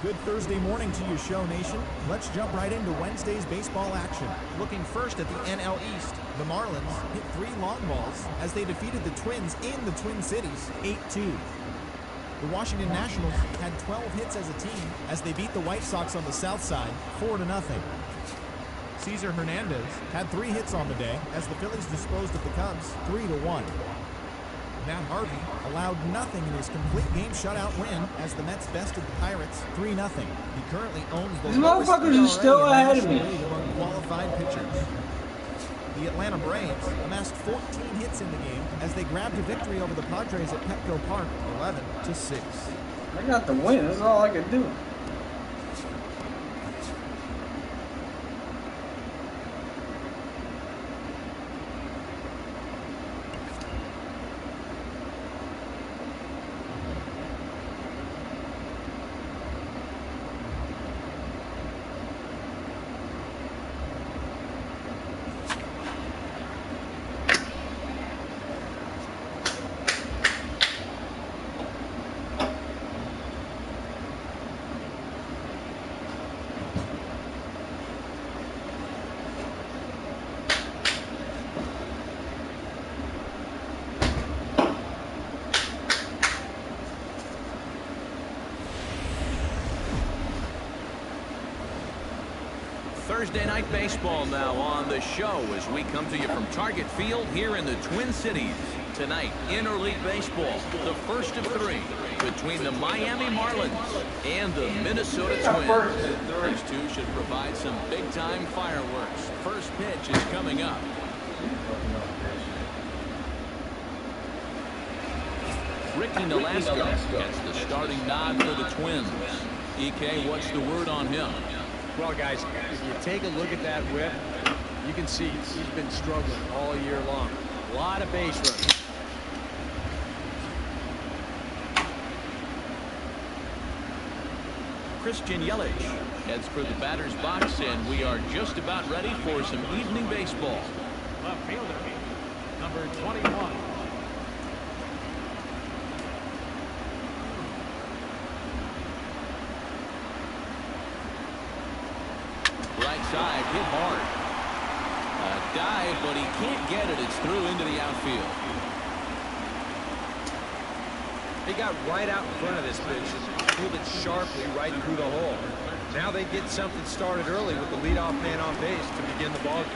Good Thursday morning to you, Show Nation. Let's jump right into Wednesday's baseball action. Looking first at the NL East, the Marlins hit 3 long balls as they defeated the Twins in the Twin Cities 8-2. The Washington Nationals had 12 hits as a team as they beat the White Sox on the south side 4-0. Cesar Hernandez had 3 hits on the day as the Phillies disposed of the Cubs 3-1. Matt Harvey allowed nothing in his complete game shutout win as the Mets bested the Pirates 3-0. He currently owns the lowest motherfuckers are still ahead of me among qualified pitchers. The Atlanta Braves amassed 14 hits in the game as they grabbed a victory over the Padres at Petco Park 11-6. I got the win. That's all I could do. Thursday night baseball now on the show as we come to you from Target Field here in the Twin Cities. Tonight, interleague baseball, the first of 3 between the Miami Marlins and the Minnesota Twins. These two should provide some big-time fireworks. First pitch is coming up. Ricky Nolasco gets the starting nod for the Twins. EK, what's the word on him? Well, guys, if you take a look at that whip, you can see he's been struggling all year long. A lot of base runners. Christian Yelich heads for the batter's box, and we are just about ready for some evening baseball. Left fielder, number 21. Side hit hard. A dive, but he can't get it. It's through into the outfield. They got right out in front of this pitch and pulled it sharply right through the hole. Now they get something started early with the leadoff man on base to begin the ball game.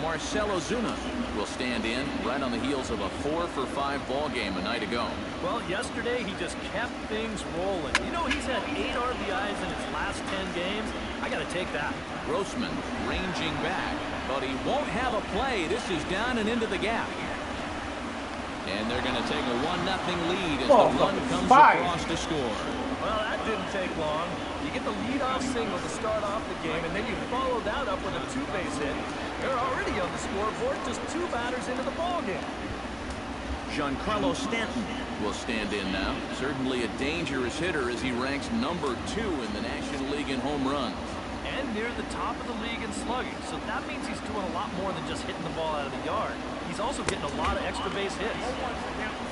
Marcell Ozuna will stand in right on the heels of a 4-for-5 ball game a night ago. Well, yesterday he just kept things rolling. You know, he's had 8 RBIs in his last 10 games. I got to take that. Grossman ranging back, but he won't have a play. This is down and into the gap. And they're going to take a 1-0 lead as the run comes across to score. Well, that didn't take long. You get the leadoff single to start off the game, and then you follow that up with a 2-base hit. They're already on the scoreboard, just 2 batters into the ball game. Giancarlo Stanton will stand in now. Certainly a dangerous hitter as he ranks number 2 in the National League in home runs. And near the top of the league in slugging, so that means he's doing a lot more than just hitting the ball out of the yard. He's also getting a lot of extra base hits.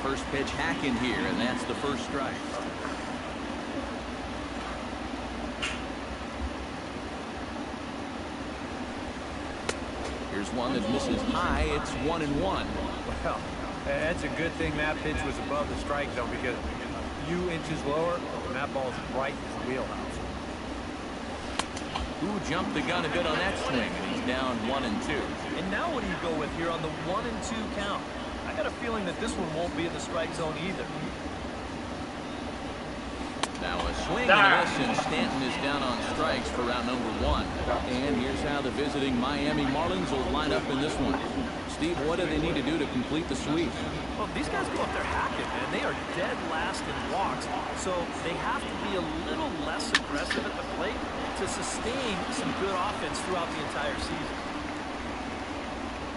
First pitch hacking here, and that's the first strike. Here's one that misses high. It's 1-1. Well, that's a good thing that pitch was above the strike zone, because a few inches lower, and that ball's right in his wheelhouse. Who jumped the gun a bit on that swing, and he's down 1-2. And now what do you go with here on the 1-2 count? I got a feeling that this one won't be in the strike zone either. Now a swing and a miss, and Stanton is down on strikes for round number 1. And here's how the visiting Miami Marlins will line up in this one. Steve, what do they need to do to complete the sweep? Well, these guys go up there hacking, man. They are dead last in walks, so they have to be a little less aggressive at the plate to sustain some good offense throughout the entire season.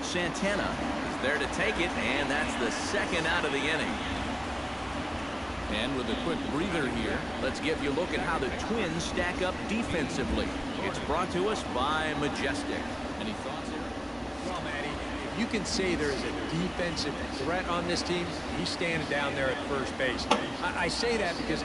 Santana is there to take it, and that's the second out of the inning. And with a quick breather here, let's give you a look at how the Twins stack up defensively. It's brought to us by Majestic. Any thoughts here? Well, Matty, if you can say there is a defensive threat on this team, he's standing down there at first base. I say that because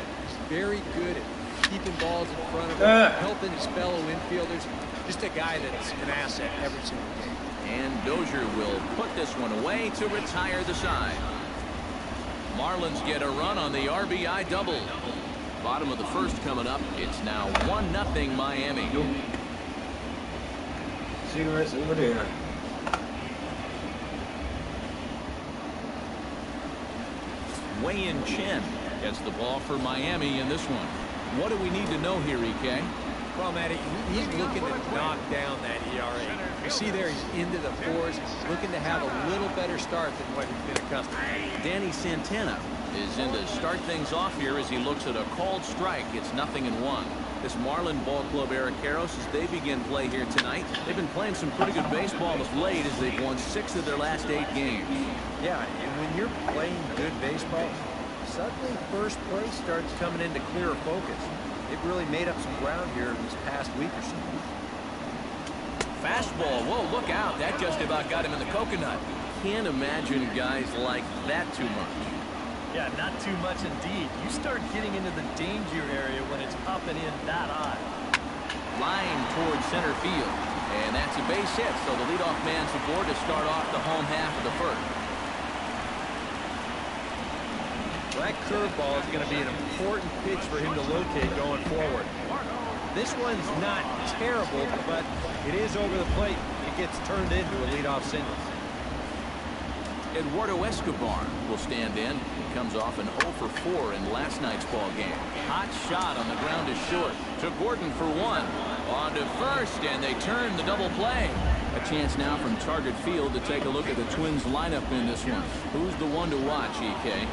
very good at keeping balls in front of him, helping his fellow infielders. Just a guy that's an asset every single game. And Dozier will put this one away to retire the side. Marlins get a run on the RBI double. Bottom of the first coming up. It's now 1-0 Miami. Cigarettes over there. Wei-Yin Chen gets the ball for Miami in this one. What do we need to know here, EK? Well, Matty, he's looking to knock down that ERA. You see there, he's into the fours, looking to have a little better start than what he's been accustomed to. Danny Santana is in to start things off here as he looks at a called strike. It's 0-1. This Marlin ball club, Eric Karros, as they begin play here tonight. They've been playing some pretty good baseball of late as they've won 6 of their last 8 games. Yeah, and when you're playing good baseball, suddenly first place starts coming into clearer focus. They've really made up some ground here in this past week or so. Fastball. Whoa, look out. That just about got him in the coconut. Can't imagine guys like that too much. Yeah, not too much indeed. You start getting into the danger area when it's up and in that high. Line towards center field. And that's a base hit, so the leadoff man's aboard to start off the home half of the first. Well, that curveball is going to be an important pitch for him to locate going forward. This one's not terrible, but it is over the plate. It gets turned into a leadoff single. Eduardo Escobar will stand in. He comes off an 0 for 4 in last night's ball game. Hot shot on the ground is short. To Gordon for 1. On to first, and they turn the double play. A chance now from Target Field to take a look at the Twins lineup in this one. Who's the one to watch, EK?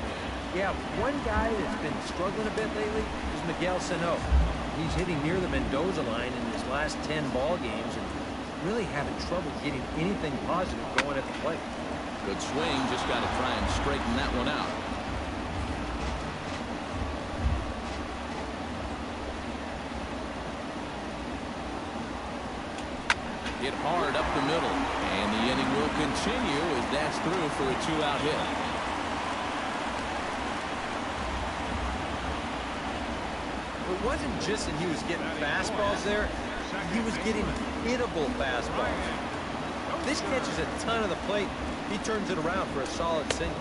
Yeah, one guy that's been struggling a bit lately is Miguel Sano. He's hitting near the Mendoza line in his last 10 ball games and really having trouble getting anything positive going at the plate. Good swing, just got to try and straighten that one out. Hit hard up the middle, and the inning will continue as that's through for a 2-out hit. It wasn't just that he was getting fastballs there, he was getting hittable fastballs. This catches a ton of the plate. He turns it around for a solid single.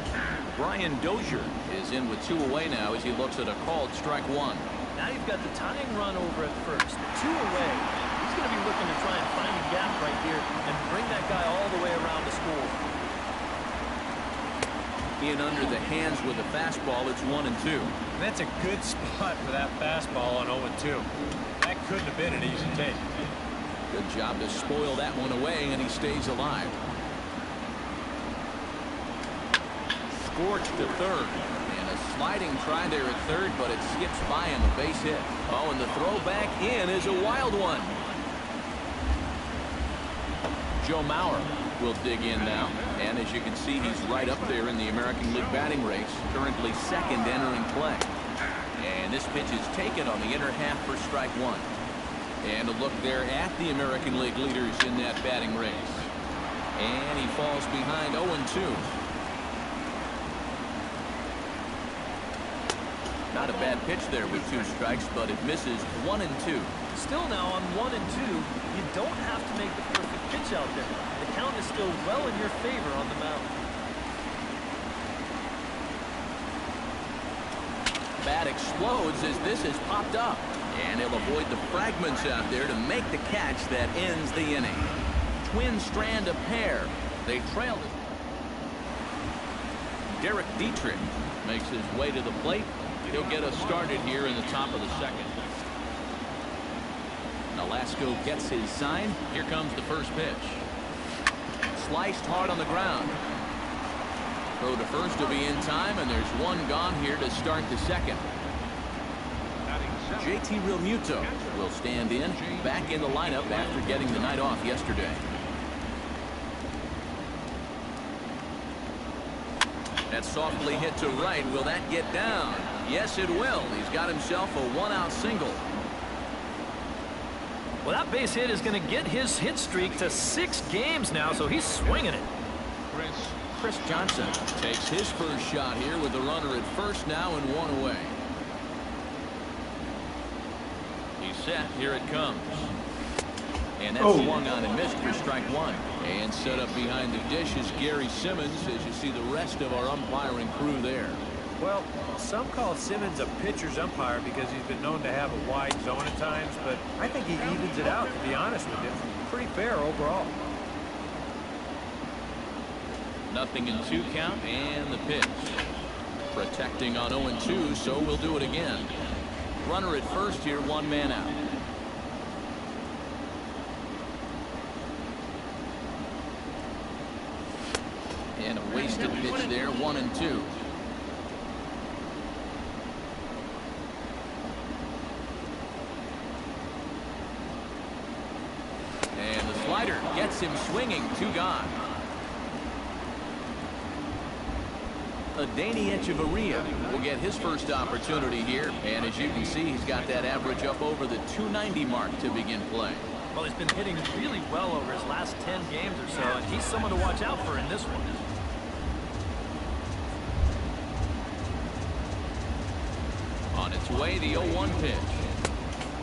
Brian Dozier is in with 2 away now as he looks at a called strike 1. Now you've got the tying run over at first. 2 away. He's going to be looking to try and find a gap right here and bring that guy all the way around to score. In under the hands with a fastball, it's 1-2. That's a good spot for that fastball on 0-2. That couldn't have been an easy take. Good job to spoil that one away, and he stays alive. Scorched to third. And a sliding try there at third, but it skips by him, a base hit. Oh, and the throw back in is a wild one. Joe Mauer will dig in now. And as you can see, he's right up there in the American League batting race, currently second entering play. And this pitch is taken on the inner half for strike 1. And a look there at the American League leaders in that batting race. And he falls behind 0-2. Not a bad pitch there with 2 strikes, but it misses 1-2. Still now on 1-2, you don't have to make the perfect pitch out there. The count is still well in your favor on the mound. Bat explodes as this is popped up. And he'll avoid the fragments out there to make the catch that ends the inning. Twins strand a pair. They trail it. Derek Dietrich makes his way to the plate. He'll get us started here in the top of the second. Nolasco gets his sign. Here comes the first pitch. Sliced hard on the ground. Throw to first to be in time, and there's one gone here to start the second. JT Realmuto will stand in, back in the lineup after getting the night off yesterday. That softly hit to right. Will that get down? Yes, it will. He's got himself a 1-out single. Well, that base hit is going to get his hit streak to 6 games now, so he's swinging it. Chris Johnson takes his first shot here with the runner at first now and 1 away. He's set. Here it comes. And that's swung on and missed for strike one. And set up behind the dish is Gary Simmons as you see the rest of our umpiring crew there. Well, some call Simmons a pitcher's umpire because he's been known to have a wide zone at times, but I think he evens it out, to be honest with you. Pretty fair overall. 0-2 count and the pitch. Protecting on 0-2, so we'll do it again. Runner at first here, one man out. And a wasted pitch there, 1-2. And the slider gets him swinging, 2 gone. Danny Echeverria will get his first opportunity here, and as you can see, he's got that average up over the 290 mark to begin play. Well, he's been hitting really well over his last 10 games or so, and he's someone to watch out for in this one. On its way, the 0-1 pitch.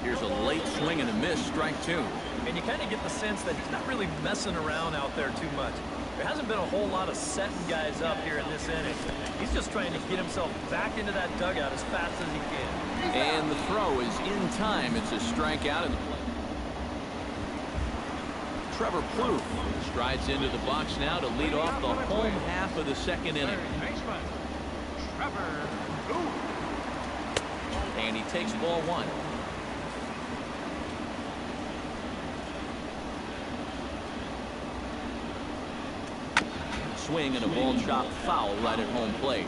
Here's a late swing and a miss, strike 2. And you kind of get the sense that he's not really messing around out there too much. There hasn't been a whole lot of setting guys up here in this inning. He's just trying to get himself back into that dugout as fast as he can. And the throw is in time. It's a strikeout. And Trevor Plouffe strides into the box now to lead off the home half of the second inning. And he takes ball 1. Swing and a ball chopped foul right at home plate.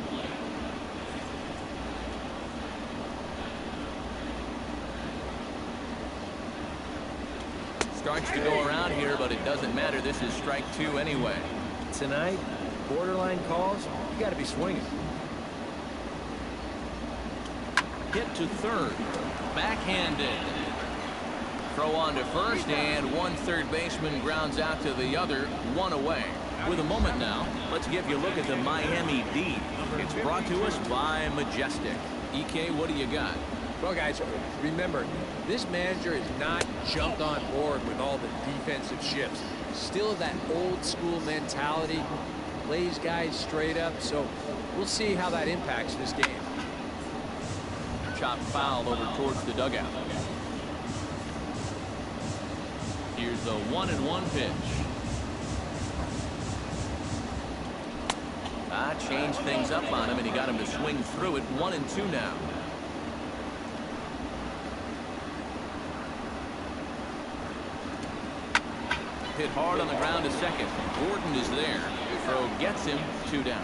Starts to go around here, but it doesn't matter. This is strike 2 anyway. Tonight, borderline calls, you got to be swinging. Hit to third. Backhanded. Throw on to first, and one third baseman grounds out to the other, 1 away. With a moment now, let's give you a look at the Miami D. It's brought to us by Majestic. EK, what do you got? Well, guys, remember, this manager has not jumped on board with all the defensive shifts. Still that old school mentality, plays guys straight up, so we'll see how that impacts this game. Chopped foul over towards the dugout. Here's the 1-1 pitch. Changed things up on him, and he got him to swing through it. 1-2 now. Hit hard on the ground to second. Gordon is there. The throw gets him, 2 down.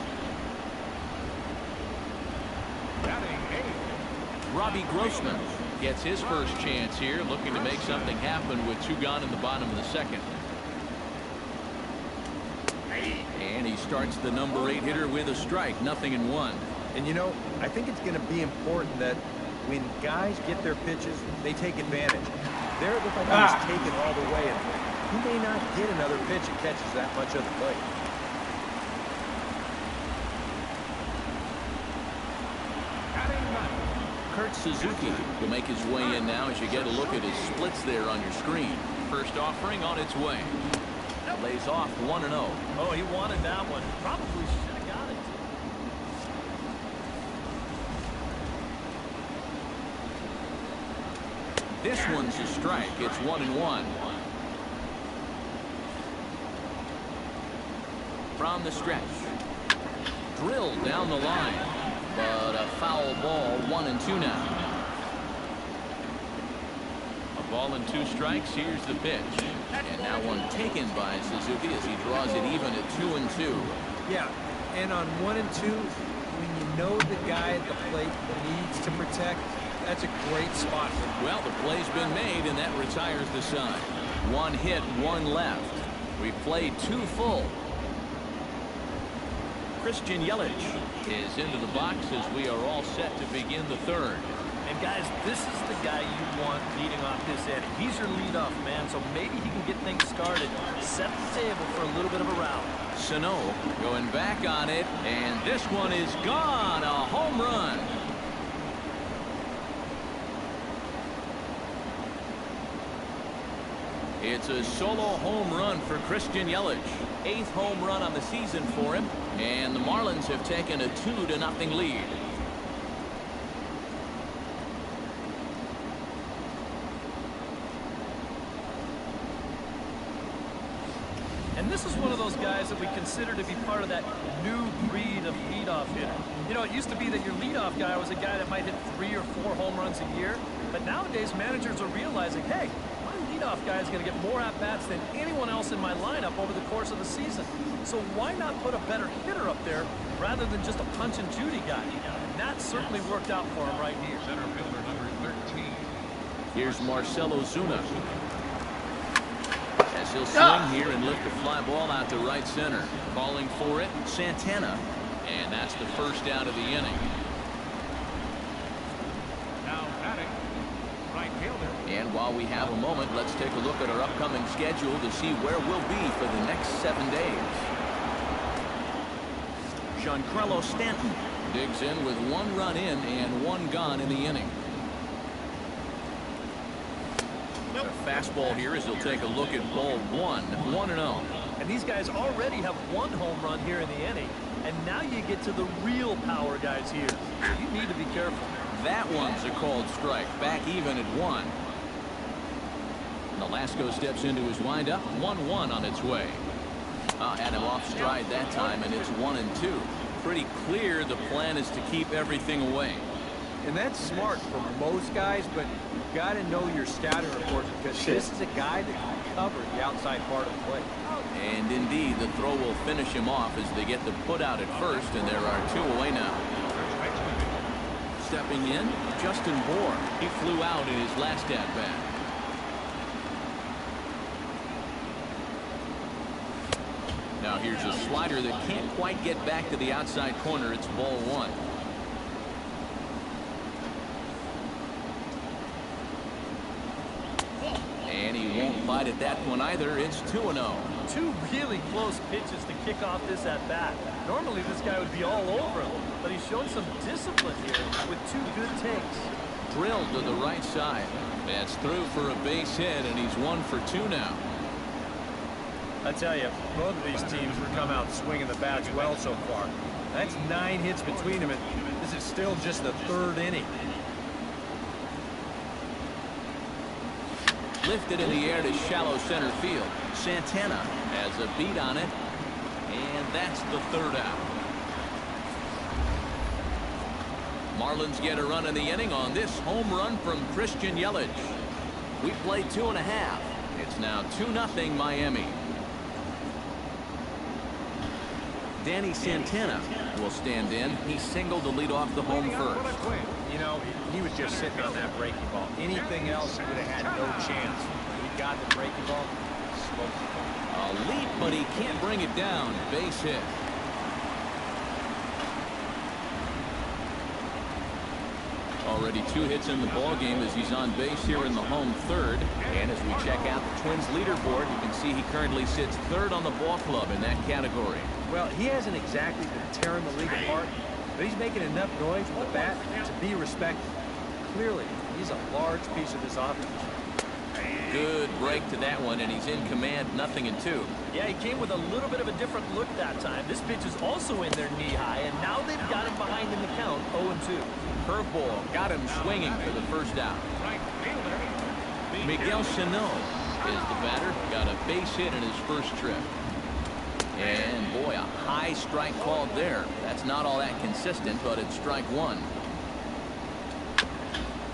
Robbie Grossman gets his first chance here, looking to make something happen with 2 gone in the bottom of the second. And he starts the number 8 hitter with a strike, 0-1. And you know, I think it's going to be important that when guys get their pitches, they take advantage. There it looked like he was taken all the way, and he may not get another pitch that catches that much of the plate. Kurt Suzuki will make his way in now as you get a look at his splits there on your screen. First offering on its way. Lays off 1-0. Oh, he wanted that one. Probably should have got it. This one's a strike. It's 1-1. From the stretch. Drilled down the line. But a foul ball, 1-2 now. A ball and 2 strikes. Here's the pitch. And now one taken by Suzuki as he draws it even at 2-2. Yeah, and on 1 and 2, when you know the guy at the plate needs to protect, that's a great spot. Well, the play's been made, and that retires the side. 1 hit, 1 left. We've played 2 full. Christian Yelich is into the box as we are all set to begin the third. And guys, this is the guy you want leading off this inning. He's your leadoff man, so maybe he can get things started, set the table for a little bit of a rally. Sano going back on it, and this one is gone. A home run. It's a solo home run for Christian Yelich. 8th home run on the season for him. And the Marlins have taken a 2-0 lead. And this is one of those guys that we consider to be part of that new breed of leadoff hitter. You know, it used to be that your leadoff guy was a guy that might hit 3 or 4 home runs a year. But nowadays, managers are realizing, hey, my leadoff guy is going to get more at-bats than anyone else in my lineup over the course of the season. So why not put a better hitter up there rather than just a punch-and-Judy guy? And that certainly worked out for him right here. Center fielder number 13. Here's Marcell Ozuna. As he'll swing here and lift the fly ball out to right center. Calling for it, Santana. And that's the first out of the inning. Now batting, right fielder. And while we have a moment, let's take a look at our upcoming schedule to see where we'll be for the next 7 days. Giancarlo Stanton digs in with 1 run in and 1 gone in the inning. A fastball here as he'll take a look at ball 1, 1-0. And these guys already have 1 home run here in the inning. And now you get to the real power guys here. So you need to be careful. That one's a called strike. Back even at 1. Nolasco steps into his windup. 1-1 on its way. Had him off stride that time, and it's 1-2. Pretty clear the plan is to keep everything away. And that's smart for most guys, but you've got to know your scouting report because this is a guy that can cover the outside part of the plate. And indeed, the throw will finish him off as they get the put out at first, and there are 2 away now. Stepping in, Justin Bour. He flew out in his last at-bat. Now here's a slider that can't quite get back to the outside corner. It's ball 1. And he won't bite at that one either. It's 2-0. 2 really close pitches to kick off this at-bat. Normally this guy would be all over him, but he's shown some discipline here with 2 good takes. Drilled to the right side. That's through for a base hit, and he's 1 for 2 now. I tell you, both of these teams have come out swinging the bats well so far. That's 9 hits between them, and this is still just the 3rd inning. Lifted in the air to shallow center field. Santana has a beat on it, and that's the 3rd out. Marlins get a run in the inning on this home run from Christian Yelich. We played 2.5. It's now 2-0 Miami. Danny Santana will stand in. He singled to lead off the home first. You know, he was just sitting on that breaking ball. Anything else, he would have had no chance. He got the breaking ball. A leap, but he can't bring it down. Base hit. Already 2 hits in the ball game as he's on base here in the home 3rd. And as we check out the Twins leaderboard, you can see he currently sits 3rd on the ball club in that category. Well, he hasn't exactly been tearing the league apart, but he's making enough noise with the bat to be respected. Clearly, he's a large piece of this offense. Good break to that one, and he's in command, 0-2. Yeah, he came with a little bit of a different look that time. This pitch is also in there knee-high, and now they've got him behind in the count, 0-2. Curveball got him swinging for the first out. Miguel Sano is the batter. Got a base hit in his first trip. And boy, a high strike called there. That's not all that consistent, but it's strike 1.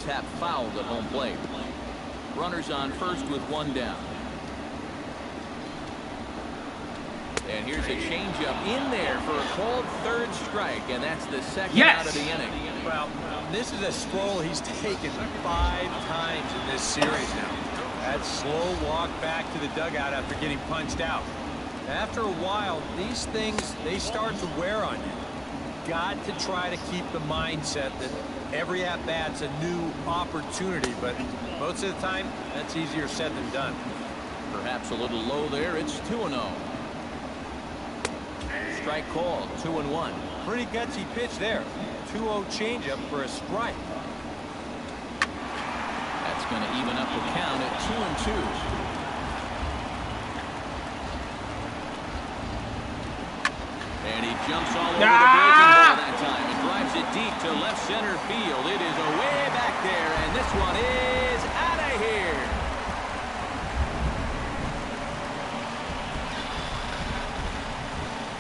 Tap fouled at home plate. Runners on first with 1 down. And here's a changeup in there for a called 3rd strike, and that's the 2nd out of the inning. Well, this is a stroll he's taken 5 times in this series now. That slow walk back to the dugout after getting punched out. After a while, these things, they start to wear on you. You've got to try to keep the mindset that every at-bat's a new opportunity, but most of the time, that's easier said than done. Perhaps a little low there. It's 2-0. Strike called, 2-1. Pretty gutsy pitch there. 2-0 changeup for a strike. That's going to even up the count at 2-2. And he jumps all over the breaking ball that time and drives it deep to left center field. It is away back there, and this one is out of here.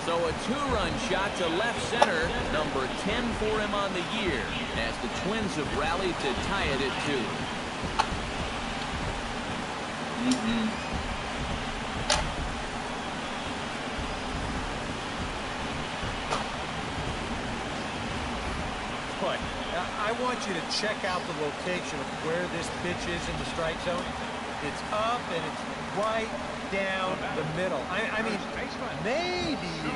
So a two-run shot to left center, number 10 for him on the year, as the Twins have rallied to tie it at 2. But I want you to check out the location of where this pitch is in the strike zone. It's up and it's right down the middle. I mean, maybe you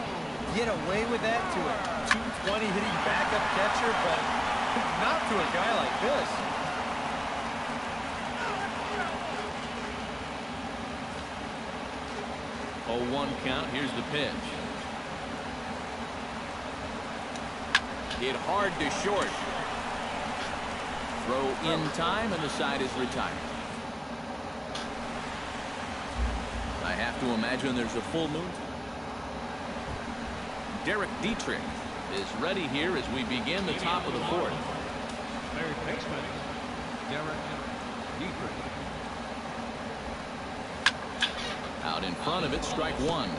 get away with that to a 220 hitting backup catcher, but not to a guy like this. Oh, 1 count. Here's the pitch. Hit hard to short. Throw in time, and the side is retired. I have to imagine there's a full moon. Derek Dietrich is ready here as we begin the top of the 4th. Third baseman, Derek Dietrich. Out in front of it, strike 1.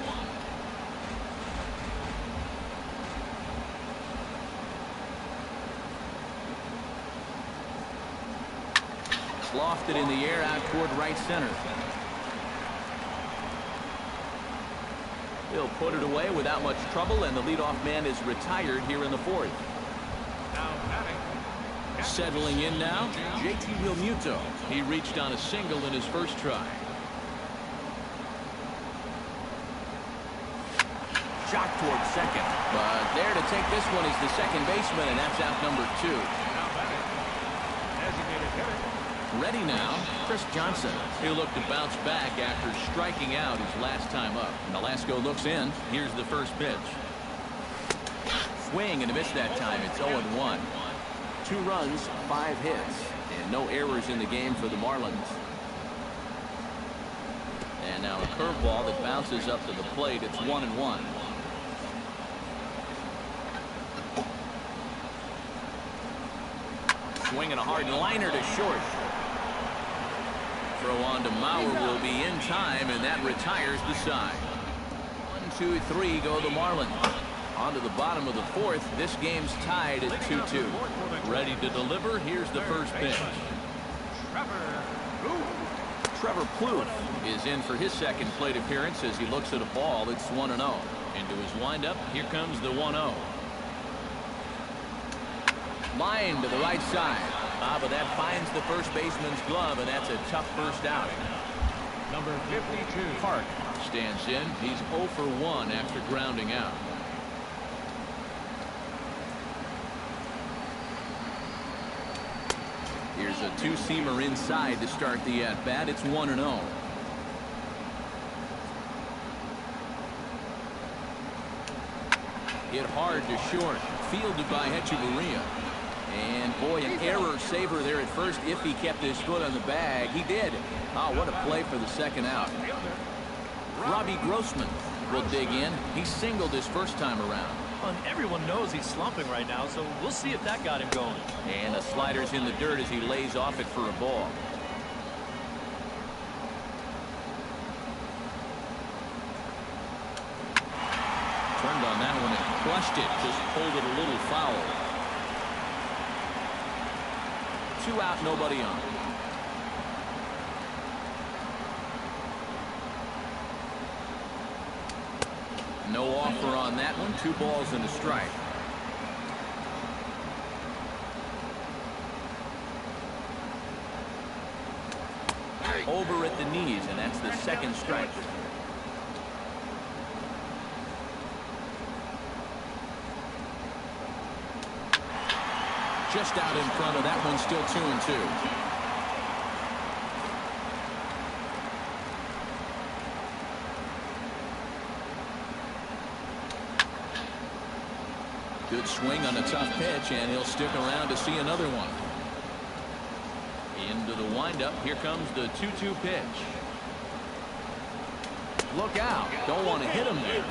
Lofted in the air out toward right center. He'll put it away without much trouble, and the leadoff man is retired here in the 4th. Now batting. Settling in now, JT Realmuto. He reached on a single in his first try. Shot toward second, but there to take this one is the second baseman, and that's out number 2. Now batting. Designated hitter. Ready now, Chris Johnson. He'll look to bounce back after striking out his last time up. Nolasco looks in. Here's the first pitch. Swing and a miss that time. It's 0-1. 2 runs, 5 hits, and no errors in the game for the Marlins. And now a curveball that bounces up to the plate. It's 1-1. Swinging a hard liner to short. Throw on to Mauer will be in time, and that retires the side. 1, 2, 3 go the Marlins. On to the bottom of the 4th. This game's tied at 2-2. Ready to deliver. Here's the first pitch. Trevor Plouffe is in for his second plate appearance as he looks at a ball. It's 1-0. Into his windup. Here comes the 1-0. Line to the right side. But that finds the first baseman's glove, and that's a tough first out. Number 52. Park stands in. He's 0 for 1 after grounding out. Here's a 2-seamer inside to start the at-bat. It's 1-0. Hit hard to short. Fielded by Hechavarria. And boy, an error saver there at first if he kept his foot on the bag. He did. Oh, what a play for the second out. Robbie Grossman will dig in. He singled his first time around. And everyone knows he's slumping right now, so we'll see if that got him going. And the slider's in the dirt as he lays off it for a ball. Turned on that one and crushed it. Just pulled it a little foul. 2 out, nobody on. No offer on that one. 2 balls and a strike. Over at the knees, and that's the second strike. Just out in front of that one, still 2-2. Good swing on a tough pitch, and he'll stick around to see another one. Into the windup. Here comes the 2-2 pitch. Look out. Don't want to hit him there.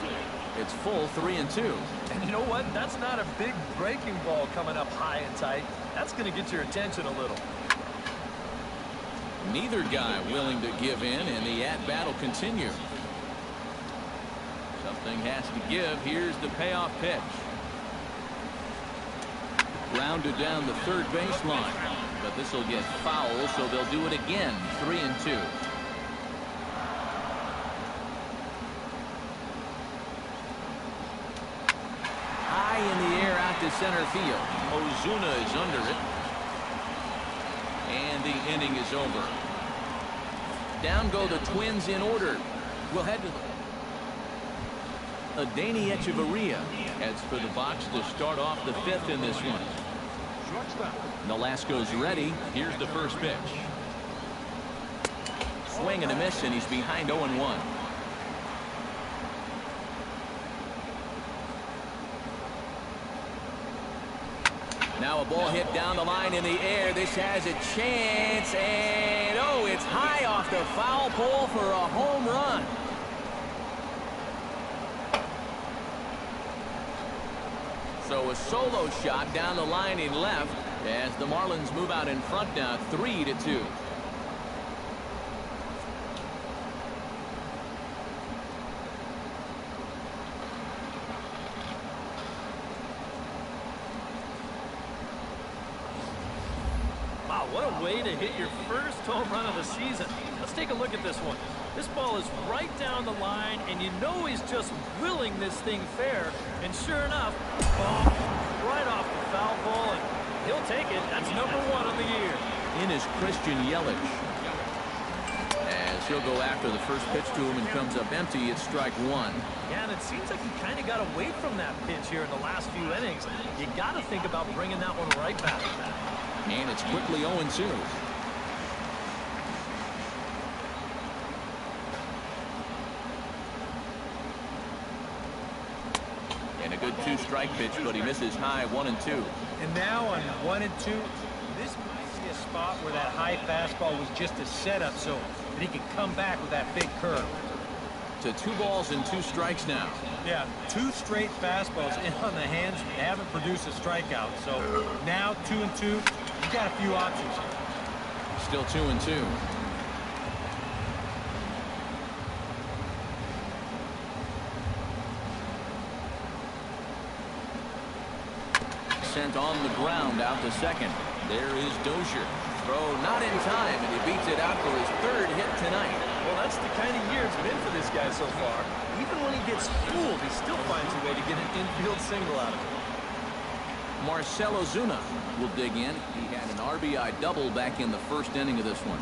It's full 3-2. And you know what? That's not a big breaking ball coming up high and tight. That's going to get your attention a little. Neither guy willing to give in, and the at-bat will continue. Something has to give. Here's the payoff pitch. Grounded down the third baseline. But this will get foul, so they'll do it again. 3-2. High in the air out to center field. Ozuna is under it. And the inning is over. Down go the Twins in order. We'll head to Adeiny Echeverria heads for the box to start off the fifth in this one. Nolasco's ready. Here's the first pitch. Swing and a miss, and he's behind 0-1. Now a ball hit down the line in the air. This has a chance, and oh, it's high off the foul pole for a home run. So a solo shot down the line in left as the Marlins move out in front now, 3-2. Wow, what a way to hit your first home run of the season. Let's take a look at this one. This ball is right down the line, and you know he's just willing this thing fair. And sure enough, ball right off the foul pole, and he'll take it. That's #1 on the year. In is Christian Yelich. As he'll go after the first pitch to him and comes up empty, it's strike one. Yeah, and it seems like he kind of got away from that pitch here in the last few innings. You got to think about bringing that one right back. And it's quickly 0-2. And a good two-strike pitch, but he misses high 1-2. And now on 1-2, this might be a spot where that high fastball was just a setup so that he could come back with that big curve. To 2 balls and 2 strikes now. Yeah, 2 straight fastballs in on the hands haven't produced a strikeout. So now 2-2, you've got a few options here. Still 2-2. Sent on the ground out to second. There is Dozier. Throw not in time, and he beats it out for his 3rd hit tonight. Well, that's the kind of year it's been for this guy so far. Even when he gets fooled, he still finds a way to get an infield single out of it. Marcell Ozuna will dig in. He had an RBI double back in the first inning of this one.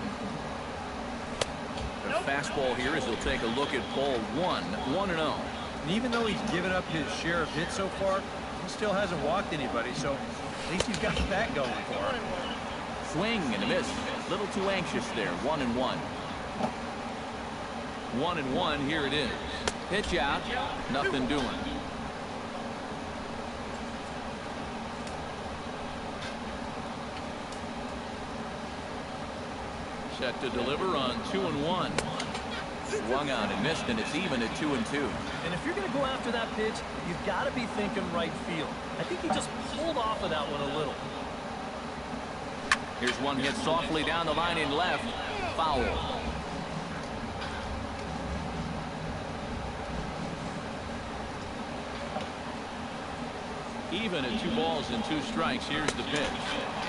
The fastball here as he'll take a look at ball 1, 1-0. And even though he's given up his share of hits so far, he still hasn't walked anybody, so at least he's got that going for him. Swing and a miss. A little too anxious there. 1-1. 1-1. Here it is. Pitch out. Nothing doing. Set to deliver on 2-1. Swung on and missed, and it's even at 2-2. And if you're going to go after that pitch, you've got to be thinking right field. I think he just pulled off of that one a little. Here's one hit softly down the line in left. Foul. Even at 2 balls and 2 strikes. Here's the pitch.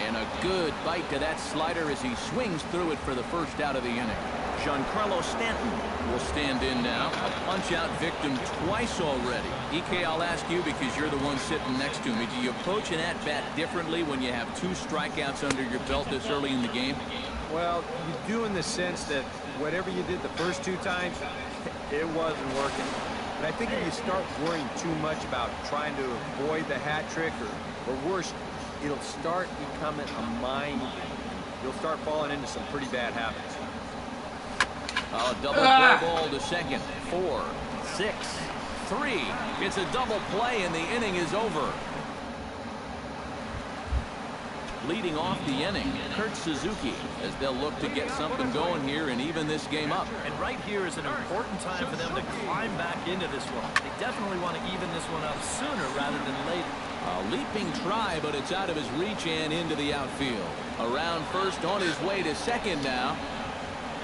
And a good bite to that slider as he swings through it for the first out of the inning. Giancarlo Stanton will stand in now. A punch-out victim twice already. EK, I'll ask you because you're the one sitting next to me. Do you approach an at-bat differently when you have 2 strikeouts under your belt this early in the game? Well, you do in the sense that whatever you did the first 2 times, it wasn't working. But I think if you start worrying too much about trying to avoid the hat trick or worse, it'll start becoming a mind game. You'll start falling into some pretty bad habits. A double play ball to second. 4, 6, 3. It's a double play, and the inning is over. Leading off the inning, Kurt Suzuki, as they'll look to get something going here and even this game up. And right here is an important time for them to climb back into this one. They definitely want to even this one up sooner rather than later. A leaping try, but it's out of his reach and into the outfield. Around first, on his way to second now.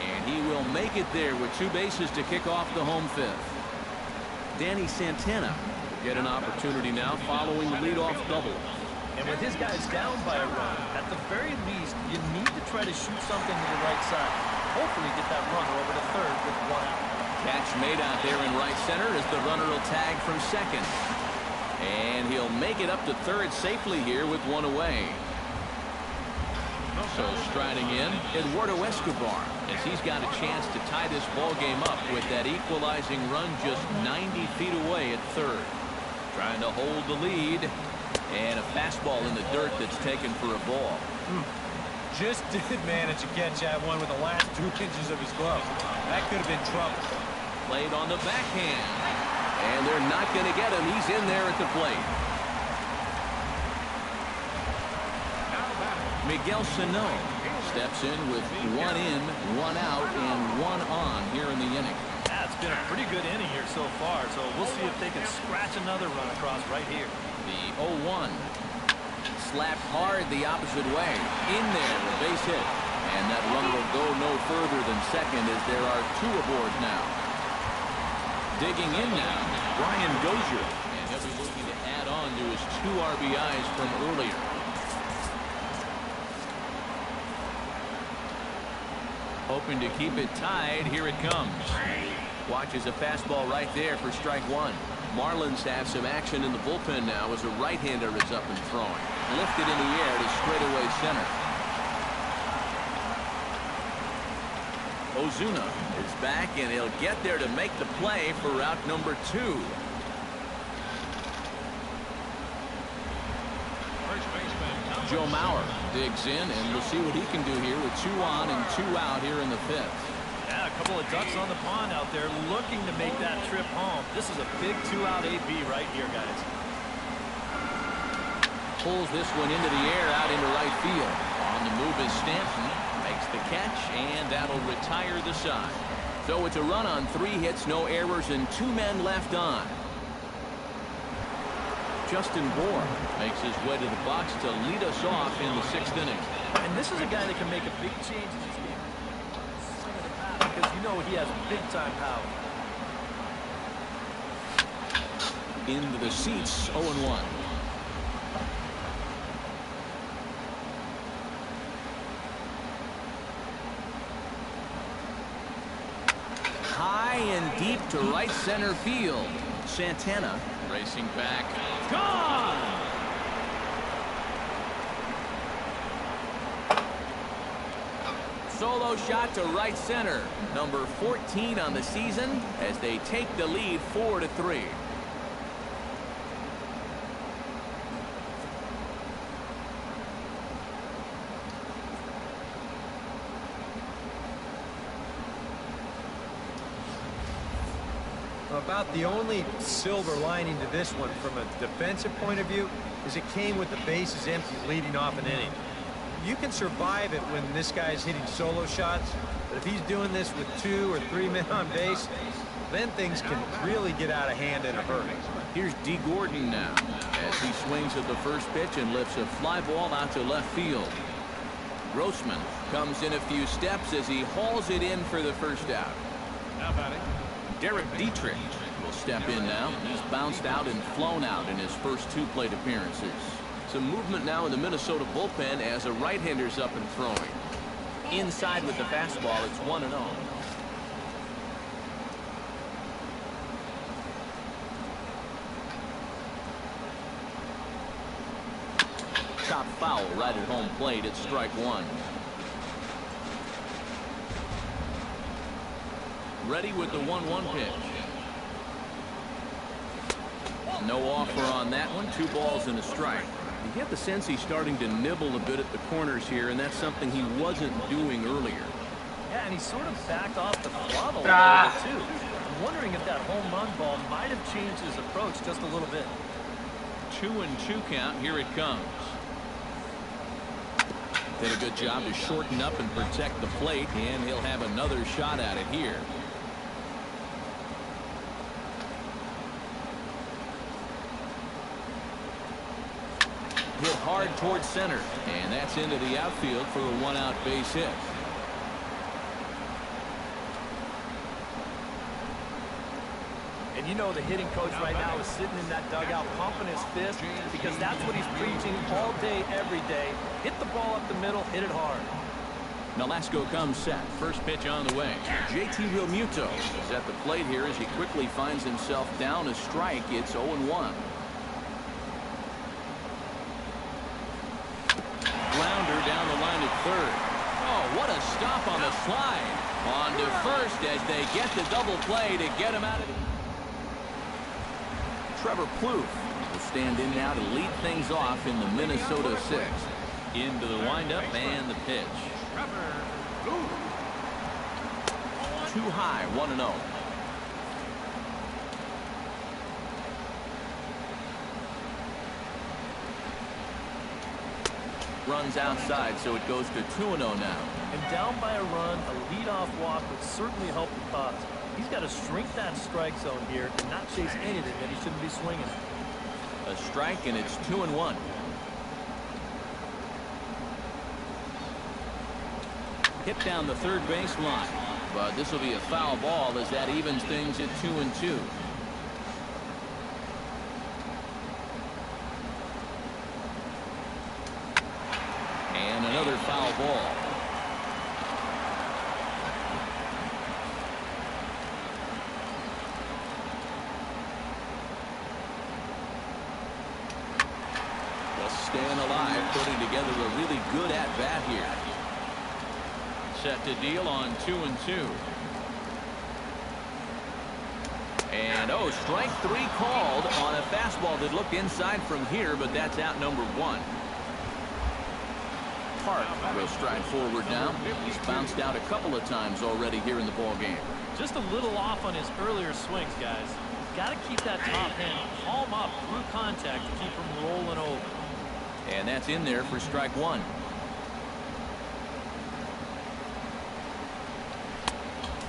And he will make it there with 2 bases to kick off the home fifth. Danny Santana will get an opportunity now following the leadoff double. And with his guys down by a run, at the very least, you need to try to shoot something to the right side. Hopefully get that runner over to third with 1 out. Catch made out there in right center as the runner will tag from second. And he'll make it up to third safely here with 1 away. So striding in, Eduardo Escobar, as he's got a chance to tie this ball game up with that equalizing run just 90 feet away at third. Trying to hold the lead. And a fastball in the dirt that's taken for a ball. Just did manage to catch that one with the last 2 inches of his glove. That could have been trouble. Played on the backhand. And they're not going to get him. He's in there at the plate. Miguel Sano steps in with 1 in, 1 out, and 1 on here in the inning. Yeah, it's been a pretty good inning here so far, so we'll see if they can scratch another run across right here. The 0-1. Slapped hard the opposite way. In there, a base hit. And that runner will go no further than second as there are 2 aboard now. Digging in now, Brian Dozier. And he'll be looking to add on to his 2 RBIs from earlier. Hoping to keep it tied. Here it comes. Watches a fastball right there for strike 1. Marlins have some action in the bullpen now as a right-hander is up and throwing. Lifted in the air to straightaway center. Ozuna is back, and he'll get there to make the play for route number 2. Joe Mauer digs in, and we'll see what he can do here with 2 on and 2 out here in the 5th. Yeah, a couple of ducks on the pond out there looking to make that trip home. This is a big 2-out AB right here, guys. Pulls this one into the air out into right field. On the move is Stanton. Makes the catch, and that'll retire the side. So it's a run on 3 hits, no errors, and 2 men left on. Justin Bourne makes his way to the box to lead us off in the 6th inning. And this is a guy that can make a big change in this game. Because you know he has big-time power. Into the seats, 0-1. High and deep to right center field. Santana racing back. Gone! Solo shot to right center. Number 14 on the season as they take the lead 4-3. About the only silver lining to this one from a defensive point of view is it came with the bases empty leading off an inning. You can survive it when this guy's hitting solo shots, but if he's doing this with 2 or 3 men on base, then things can really get out of hand in a hurry. Here's D. Gordon now as he swings at the first pitch and lifts a fly ball out to left field. Grossman comes in a few steps as he hauls it in for the first out. Now batting, Derek Dietrich will step in now. He's bounced out and flown out in his first 2 plate appearances. Some movement now in the Minnesota bullpen as a right-hander's up and throwing. Inside with the fastball, it's 1-0. Chop foul right at home plate. It's strike 1. Ready with the 1-1 pitch. No offer on that one. 2 balls and a strike. You get the sense he's starting to nibble a bit at the corners here, and that's something he wasn't doing earlier. Yeah, and he sort of backed off the throttle a little bit, too. I'm wondering if that home run ball might have changed his approach just a little bit. 2-2 count. Here it comes. Did a good job to shorten up and protect the plate, and he'll have another shot at it here. Hit hard towards center, and that's into the outfield for a one-out base hit. And you know the hitting coach right now is sitting in that dugout pumping his fist because that's what he's preaching all day, every day. Hit the ball up the middle, hit it hard. Nolasco comes set. First pitch on the way. JT Realmuto is at the plate here as he quickly finds himself down a strike. It's 0-1. Grounder down the line at third. Oh, what a stop on the slide. On to first as they get the double play to get him out of it. Trevor Plouffe will stand in now to lead things off in the Minnesota 6th. Into the windup and the pitch. Too high, 1-0. Runs outside, so it goes to 2-0 now. And down by a run, a leadoff walk would certainly help the cause. He's got to shrink that strike zone here and not chase anything that he shouldn't be swinging at. A strike, and it's 2-1. Hit down the third base line, but this will be a foul ball as that evens things at 2-2. And another foul ball. Staying alive, putting together a really good at-bat here. Set to deal on 2-2. And oh, strike three called on a fastball that looked inside from here, but that's out number one. Park will stride forward now. He's bounced out a couple of times already here in the ball game. Just a little off on his earlier swings, guys. Got to keep that top hand palm up through contact to keep him rolling over. And that's in there for strike one.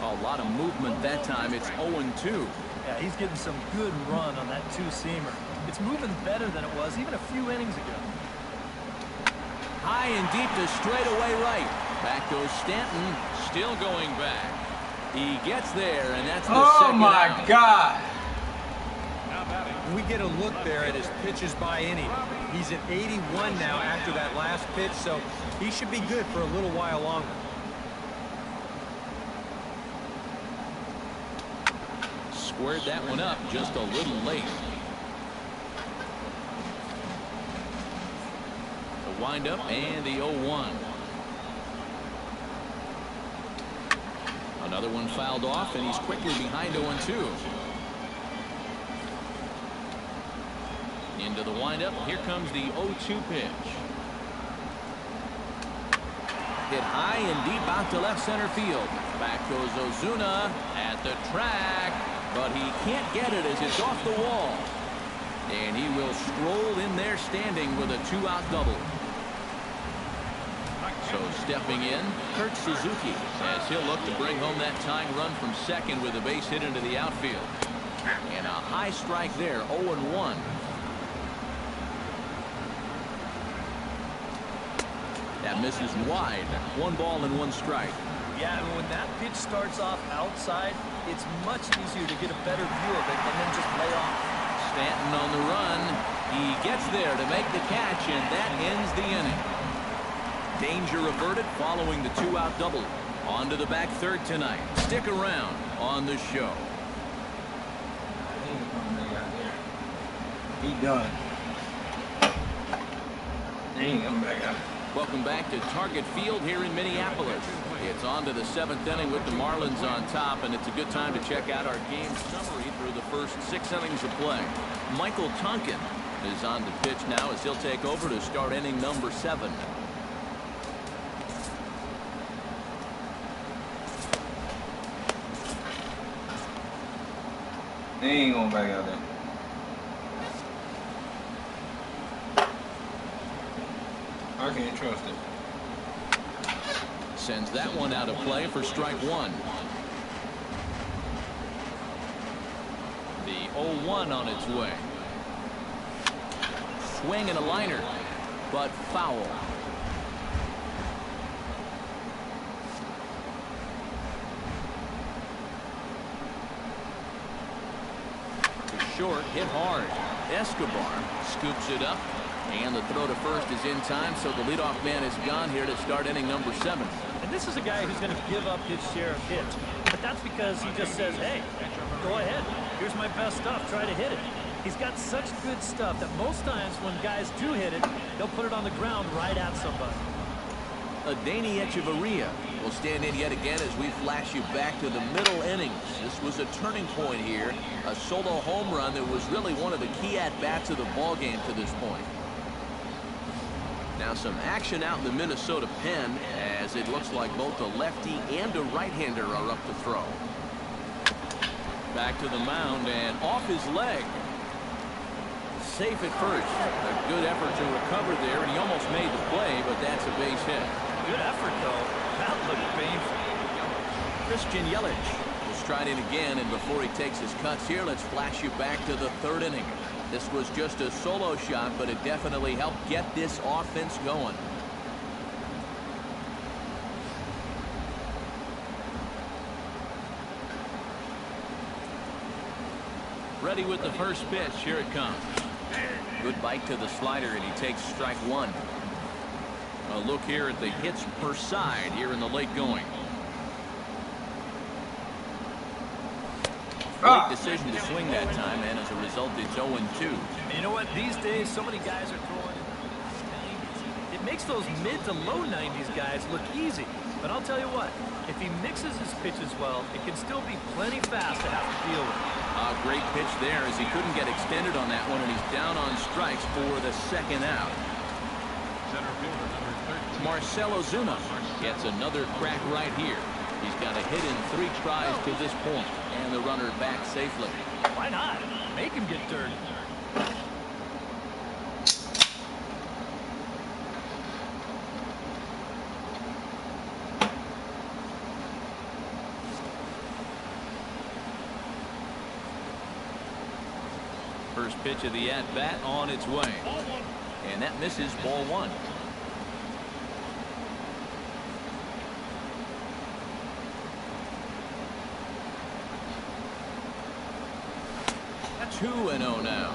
A lot of movement that time. It's 0-2. Yeah, he's getting some good run on that two-seamer. It's moving better than it was even a few innings ago. High and deep to straightaway right. Back goes Stanton, still going back. He gets there, and that's the second out. Oh my God! We get a look there at his pitches by inning. He's at 81 now after that last pitch, so he should be good for a little while longer. Squared that one up just a little late. The windup and the 0-1. Another one fouled off, and he's quickly behind 0-2. Into the windup. Here comes the 0-2 pitch. Hit high and deep out to left center field. Back goes Ozuna at the track, but he can't get it as it's off the wall. And he will stroll in there standing with a two-out double. So stepping in, Kurt Suzuki, as he'll look to bring home that tying run from second with a base hit into the outfield. And a high strike there, 0-1. That misses wide. 1 ball and 1 strike. Yeah, and when that pitch starts off outside, it's much easier to get a better view of it and then just lay off. Stanton on the run. He gets there to make the catch, and that ends the inning. Danger averted following the two-out double. On to the back third tonight. Stick around on the show. He done. Dang, I'm back out. Welcome back to Target Field here in Minneapolis. It's on to the 7th inning with the Marlins on top, and it's a good time to check out our game summary through the first 6 innings of play. Michael Tonkin is on the pitch now as he'll take over to start inning number 7. They ain't going back out there. I can't trust it. Sends that one out of play for strike one. The 0-1 on its way. Swing and a liner, but foul. Short, hit hard. Escobar scoops it up, and the throw to first is in time, so the leadoff man is gone here to start inning number 7. And this is a guy who's going to give up his share of hits, but that's because he just says, hey, go ahead. Here's my best stuff. Try to hit it. He's got such good stuff that most times when guys do hit it, they'll put it on the ground right at somebody. Adeiny Echeverria will stand in yet again as we flash you back to the middle innings. This was a turning point here, a solo home run that was really one of the key at-bats of the ball game to this point. Now some action out in the Minnesota pen as it looks like both a lefty and a right-hander are up to throw. Back to the mound and off his leg. Safe at first. A good effort to recover there, and he almost made the play, but that's a base hit. Good effort, though. That looked painful. Christian Yelich will stride in again, and before he takes his cuts here, let's flash you back to the 3rd inning. This was just a solo shot, but it definitely helped get this offense going. Ready with the first pitch. Here it comes. Good bite to the slider, and he takes strike one. A look here at the hits per side here in the late going. Great decision to swing that time, and as a result, it's 0-2. And you know what? These days, so many guys are throwing in the 90s. It makes those mid to low 90s guys look easy. But I'll tell you what, if he mixes his pitches well, it can still be plenty fast to have to deal with. A great pitch there as he couldn't get extended on that one, and he's down on strikes for the 2nd out. Center fielder number 13. Marcell Ozuna gets another crack right here. He's got a hit in 3 tries to this point, and the runner back safely. Why not? Make him get dirty. First pitch of the at-bat on its way. And that misses, ball 1. That's 2-0 now.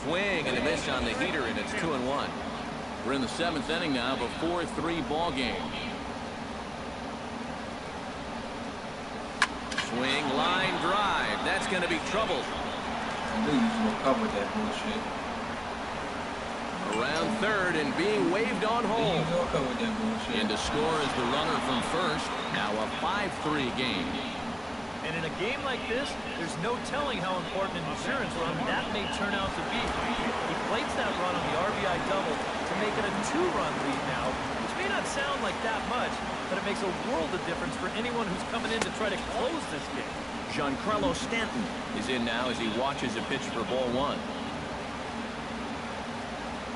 Swing and a miss on the heater, and it's 2-1. We're in the 7th inning now of a 4-3 ball game. Swing, line, drive. That's going to be trouble. I knew you was gonna cover that bullshit. Around 3rd and being waved on You home. gonna cover that bullshit. And to score is the runner from first. Now a 5-3 game. And in a game like this, there's no telling how important an insurance run that may turn out to be. He plates that run on the RBI double to make it a 2-run lead now, which may not sound like that much, but it makes a world of difference for anyone who's coming in to try to close this game. Giancarlo Stanton is in now as he watches a pitch for ball 1.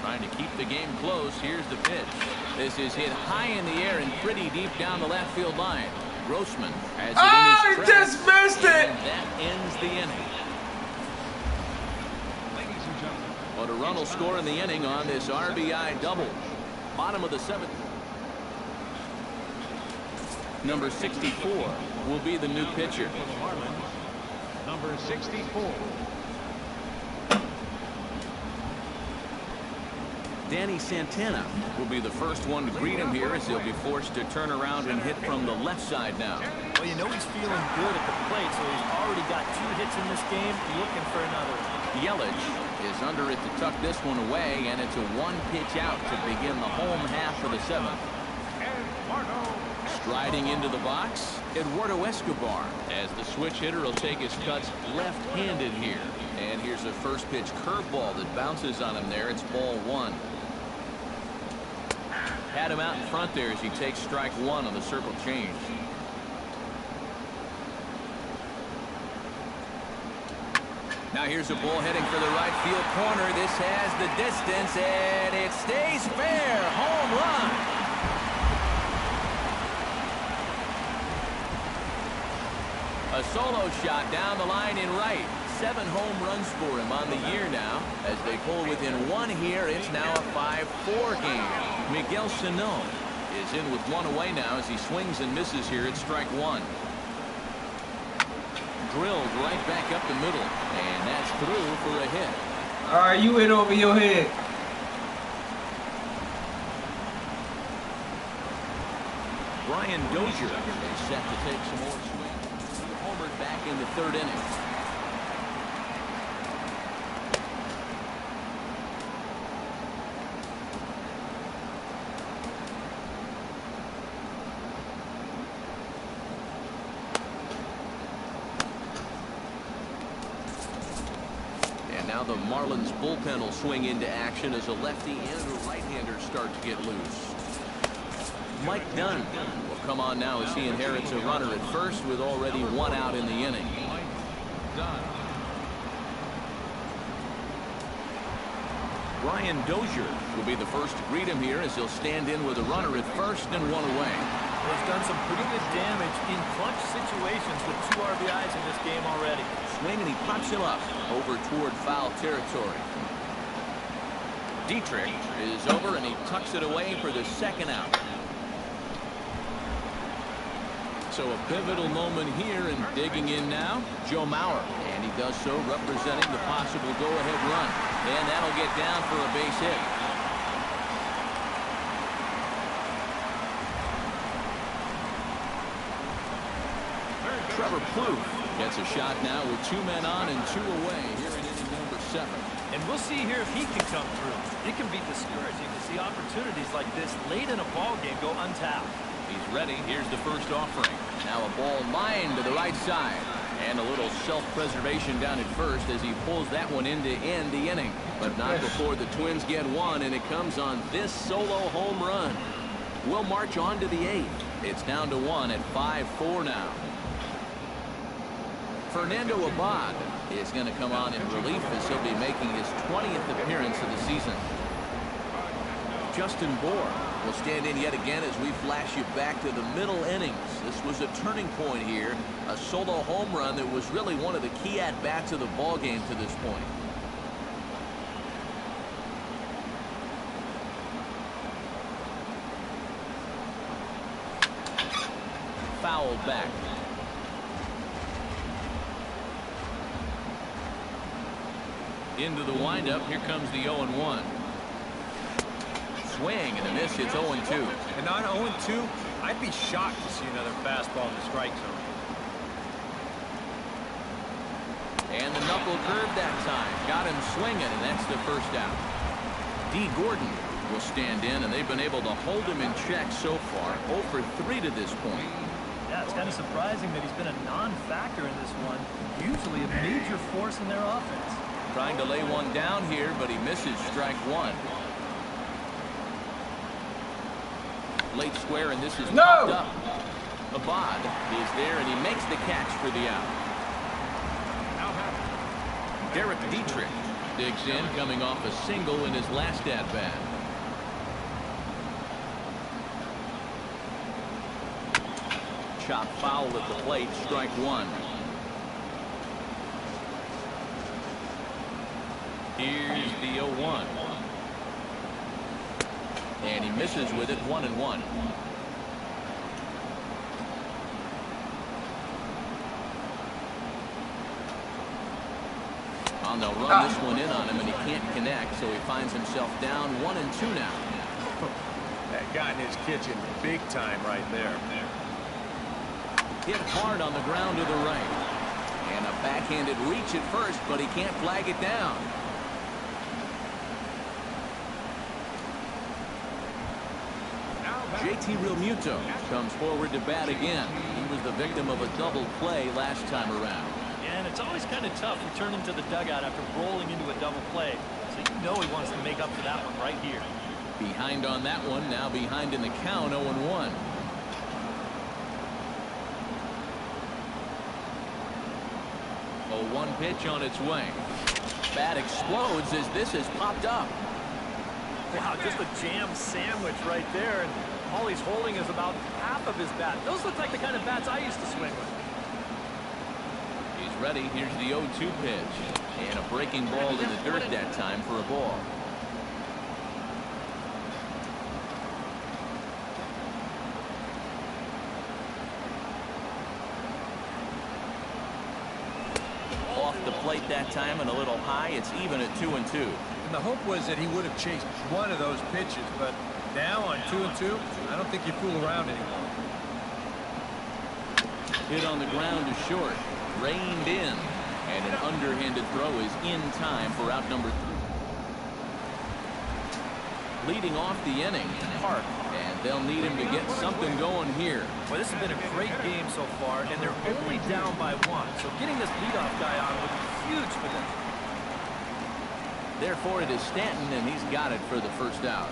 Trying to keep the game close. Here's the pitch. This is hit high in the air and pretty deep down the left field line. Grossman has it in his he just missed it! and that ends the inning. Ladies and gentlemen, But a run will score in the inning on this RBI double. Bottom of the 7th. Number 64 will be the new pitcher. Marlins, number 64. Danny Santana will be the first one to greet him here as he'll be forced to turn around and hit from the left side now. Well, you know he's feeling good at the plate, so he's already got 2 hits in this game, looking for another. Yelich is under it to tuck this one away, and it's a 1-pitch out to begin the home half of the 7th. Striding into the box, Eduardo Escobar, as the switch hitter will take his cuts left-handed here. And here's a first pitch curveball that bounces on him there. It's ball 1. Had him out in front there as he takes strike 1 on the circle change. Now here's a ball heading for the right field corner. This has the distance, and it stays fair. Home run. A solo shot down the line in right. 7 home runs for him on the year now. As they pull within 1 here, it's now a 5-4 game. Miguel Sano is in with 1 away now as he swings and misses here at strike 1. Drilled right back up the middle, and that's through for a hit. All right, you hit over your head. Brian Dozier is set to take some more swings. Homered back in the 3rd inning. Now the Marlins bullpen will swing into action as a lefty and a right-hander start to get loose. Mike Dunn will come on now as he inherits a runner at first with already 1 out in the inning. Brian Dozier will be the first to greet him here as he'll stand in with a runner at first and 1 away. He's done some pretty good damage in clutch situations with 2 RBIs in this game already. Swing, and he pops him up over toward foul territory. Dietrich is over, and he tucks it away for the 2nd out. So a pivotal moment here, and digging in now, Joe Mauer. And he does so representing the possible go-ahead run. And that'll get down for a base hit. Trevor Plouffe gets a shot now with 2 men on and 2 away here in inning number 7. And we'll see here if he can come through. It can be discouraging to see opportunities like this late in a ball game go untapped. He's ready. Here's the first offering. Now a ball lined to the right side. And a little self-preservation down at first as he pulls that one in to end the inning. But not before the Twins get 1, and it comes on this solo home run. We'll march on to the 8th. It's down to 1 at 5-4 now. Fernando Abad is going to come on in relief as he'll be making his 20th appearance of the season. Justin Bour will stand in yet again as we flash you back to the middle innings. This was a turning point here, a solo home run that was really one of the key at-bats of the ball game to this point. Fouled back. Into the windup, here comes the 0-1. Swing and a miss, it's 0-2. And on 0-2, I'd be shocked to see another fastball in the strike zone. And the knuckle curve that time. Got him swinging, and that's the first out. D. Gordon will stand in, and they've been able to hold him in check so far. 0 for 3 to this point. Yeah, it's kind of surprising that he's been a non-factor in this one. Usually a major force in their offense. Trying to lay one down here, but he misses strike 1. Late square, and this is popped up. Abad is there, and he makes the catch for the out. Derek Dietrich digs in, coming off a single in his last at-bat. Chop foul at the plate, strike 1. Here's the 0-1. And he misses with it, 1-1. And they'll run this one in on him, and he can't connect, so he finds himself down 1-2 now. That got in his kitchen big time right there. Hit hard on the ground to the right. And a backhanded reach at first, but he can't flag it down. JT Realmuto comes forward to bat again. He was the victim of a double play last time around. Yeah, and it's always kind of tough returning to the dugout after rolling into a double play. So you know he wants to make up for that one right here. Behind on that one, now behind in the count, 0-1. 0-1 pitch on its way. Bat explodes as this is popped up. Wow, just a jam sandwich right there, and all he's holding is about half of his bat. Those look like the kind of bats I used to swing with. He's ready. Here's the 0-2 pitch. And a breaking ball in the dirt that time for a ball. Off the plate that time and a little high. It's even at 2-2. And the hope was that he would have chased one of those pitches, but now on 2-2, I don't think you fool around anymore. Hit on the ground to short. Reined in. And an underhanded throw is in time for out number 3. Leading off the inning, Park. And they'll need him to get something going here. Well, this has been a great game so far, and they're only down by 1. So getting this leadoff guy on would be huge for them. Therefore, it is Stanton, and he's got it for the first out.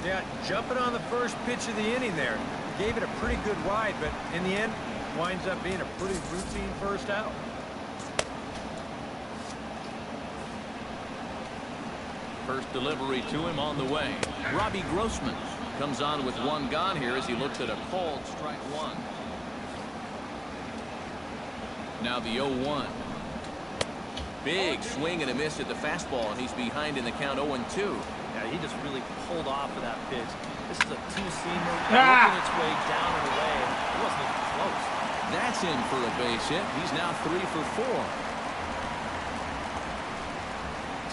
Yeah, jumping on the first pitch of the inning there. Gave it a pretty good ride, but in the end, winds up being a pretty routine first out. First delivery to him on the way. Robbie Grossman comes on with 1 gone here as he looks at a called strike 1. Now the 0-1. Big swing and a miss at the fastball, and he's behind in the count 0-2. Yeah, he just really pulled off of that pitch. This is a two-seamer working its way down and away. It wasn't even close. That's in for a base hit. He's now 3 for 4.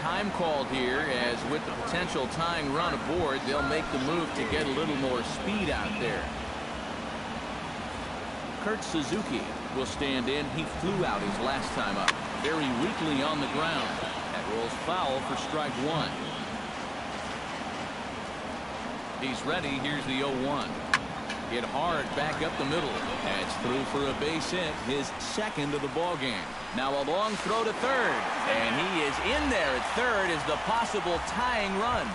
Time called here, as with the potential tying run aboard, they'll make the move to get a little more speed out there. Kurt Suzuki will stand in. He flew out his last time up. Very weakly on the ground. That rolls foul for strike 1. He's ready. Here's the 0-1. Hit hard back up the middle. That's through for a base hit, his second of the ball game. Now a long throw to third, and he is in there at third as the possible tying run.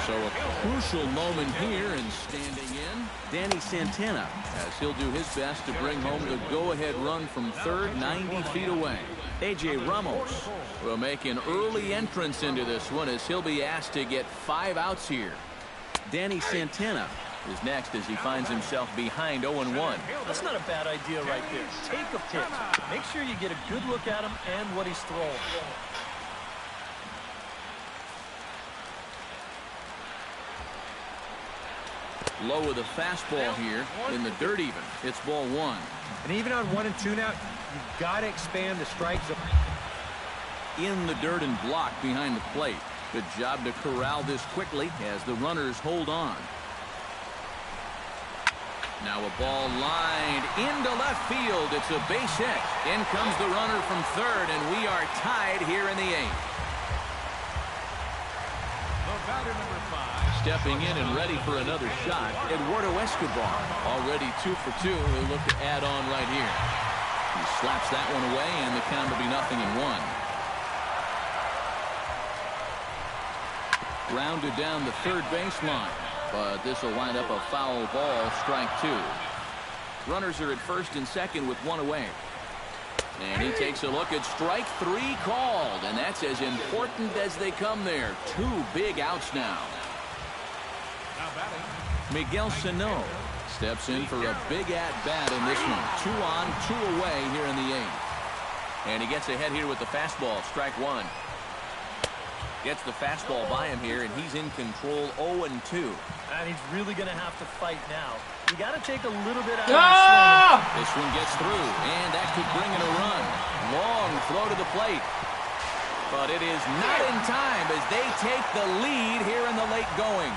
So a crucial moment here, and standing in, Danny Santana, as he'll do his best to bring home the go-ahead run from third, 90 feet away. A.J. Ramos will make an early entrance into this one as he'll be asked to get 5 outs here. Danny Santana is next as he finds himself behind 0-1. That's not a bad idea right there. Take a pitch. Make sure you get a good look at him and what he's throwing. Low with a fastball here in the dirt even. It's ball 1. And even on 1 and 2 now, you've got to expand the strike zone. In the dirt and blocked behind the plate. Good job to corral this quickly as the runners hold on. Now a ball lined into left field. It's a base hit. In comes the runner from third, and we are tied here in the 8th. The batter, number 5. Stepping in and ready for another shot, Eduardo Escobar. Already 2 for 2. He'll look to add on right here. He slaps that one away, and the count will be 0-1. Grounded down the third baseline. But this will wind up a foul ball, strike 2. Runners are at first and second with 1 away. And he takes a look at strike 3 called. And that's as important as they come there. 2 big outs now. Now batting. Miguel Sano steps in for a big at-bat in this one. 2 on, 2 away here in the 8th. And he gets ahead here with the fastball, strike 1. Gets the fastball by him here, and he's in control 0-2. And he's really going to have to fight now. You got to take a little bit out of the swing. This one gets through, and that could bring in a run. Long throw to the plate. But it is not in time as they take the lead here in the late going.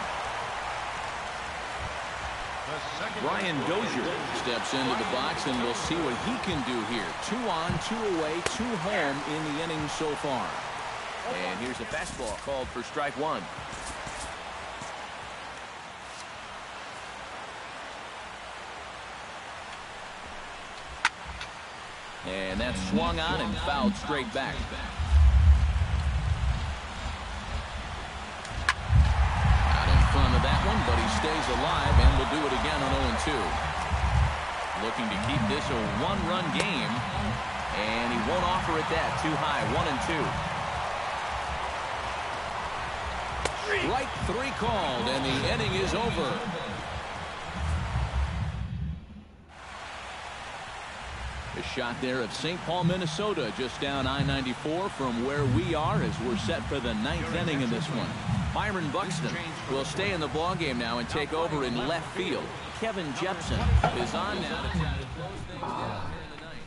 Brian Dozier steps into the box, and we'll see what he can do here. 2 on, 2 away, 2 home in the inning so far. And here's a fastball called for strike 1. And that's swung on and fouled straight back. Out in front of that one, but he stays alive and will do it again on 0-2. looking to keep this a one-run game, and he won't offer it that. Too high, 1-2. Strike 3 called, and the inning is over. A shot there of St. Paul, Minnesota, just down I-94 from where we are as we're set for the 9th inning in this one. Byron Buxton will stay in the ballgame now and take over in left field. Kevin Jepson is on now to try to close things down here in the ninth.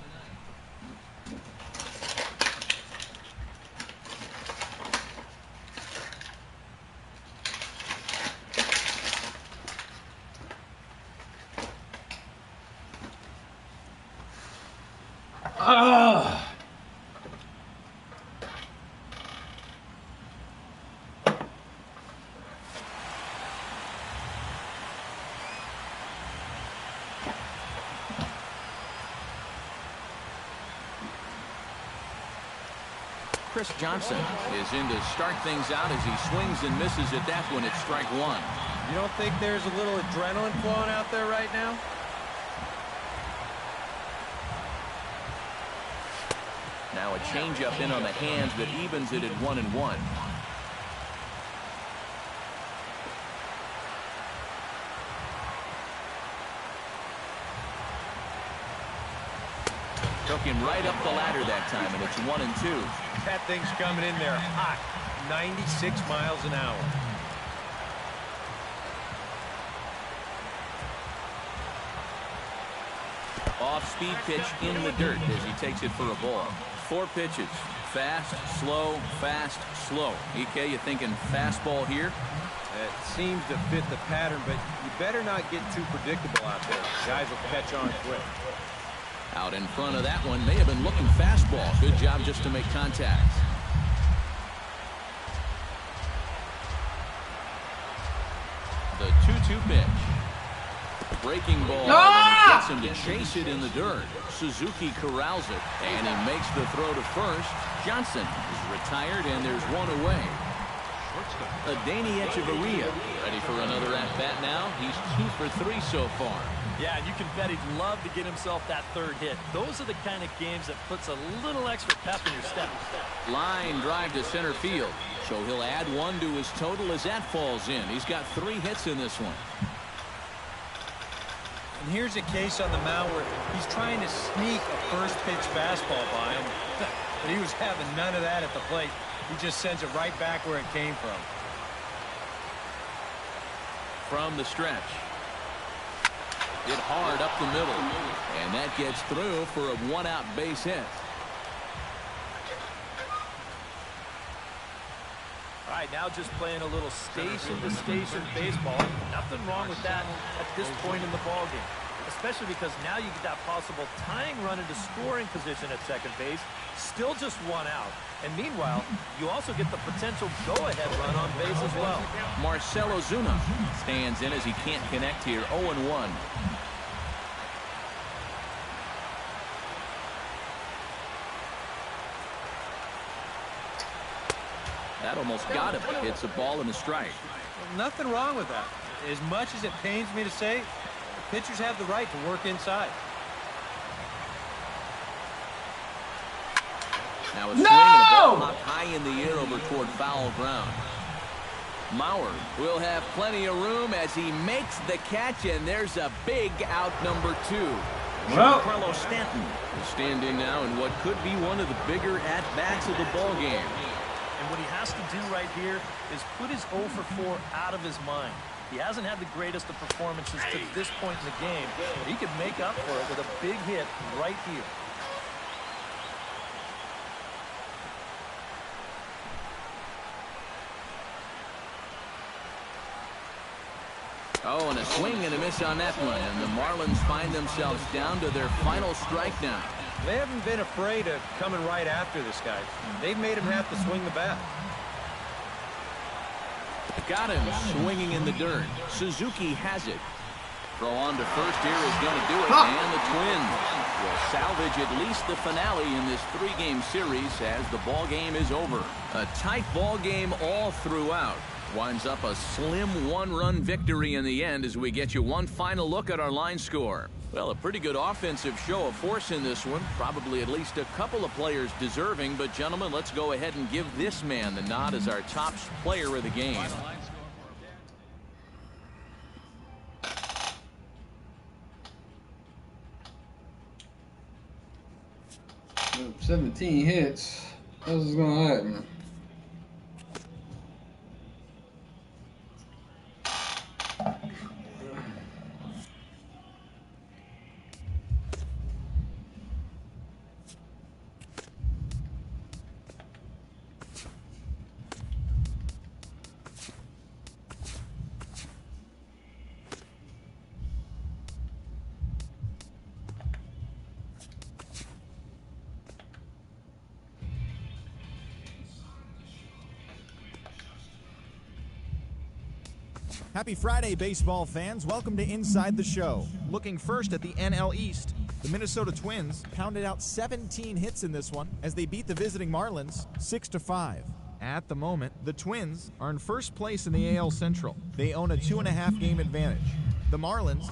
Chris Johnson is in to start things out as he swings and misses at that one. It's strike 1. You don't think there's a little adrenaline flowing out there right now? Now a changeup in on the hands that evens it at 1-1. Took him right up the ladder that time, and it's 1-2. That thing's coming in there hot, 96 miles an hour. Off-speed pitch in the dirt as he takes it for a ball. 4 pitches. Fast, slow, fast, slow. EK, you thinking fastball here? It seems to fit the pattern, but you better not get too predictable out there. Guys will catch on quick. Out in front of that one, may have been looking fastball. Good job just to make contact. The 2-2 pitch. Breaking ball, and he gets him to chase it in the dirt. Suzuki corrals it, and he makes the throw to first. Johnson is retired, and there's one away. Adani Echeverria ready for another at-bat now. He's 2 for 3 so far. Yeah, you can bet he'd love to get himself that 3rd hit. Those are the kind of games that puts a little extra pep in your step. Line drive to center field. So he'll add 1 to his total as that falls in. He's got 3 hits in this one. And here's a case on the mound where he's trying to sneak a first pitch fastball by him, but he was having none of that at the plate. He just sends it right back where it came from. From the stretch. Hit hard up the middle, and that gets through for a 1-out base hit. All right, now just playing a little station-to-station baseball. Nothing wrong with that at this point in the ballgame, especially because now you get that possible tying run into scoring position at second base. Still just 1 out. And meanwhile, you also get the potential go-ahead run on base as well. Marcell Ozuna stands in as he can't connect here. 0-1. That almost got him. Hits a ball and a strike. Well, nothing wrong with that. As much as it pains me to say, the pitchers have the right to work inside. Now a swing and a ball knocked high in the air over toward foul ground. Mauer will have plenty of room as he makes the catch, and there's a big out number 2. Giancarlo Stanton is standing now in what could be one of the bigger at-bats of the ball game. And what he has to do right here is put his 0 for 4 out of his mind. He hasn't had the greatest of performances to this point in the game, but he could make up for it with a big hit right here. Oh, and a swing and a miss on that one, and the Marlins find themselves down to their final strike now. They haven't been afraid of coming right after this guy. They've made him have to swing the bat. Got him swinging in the dirt. Suzuki has it. Throw on to first here is going to do it, and the Twins will salvage at least the finale in this three-game series as the ball game is over. A tight ball game all throughout. Winds up a slim one-run victory in the end as we get you one final look at our line score. Well, a pretty good offensive show of force in this one. Probably at least a couple of players deserving. But, gentlemen, let's go ahead and give this man the nod as our top player of the game. 17 hits. How's this gonna happen? Happy Friday, baseball fans. Welcome to Inside the Show. Looking first at the NL East, the Minnesota Twins pounded out 17 hits in this one as they beat the visiting Marlins 6-5. At the moment, the Twins are in first place in the AL Central. They own a 2.5 game advantage. The Marlins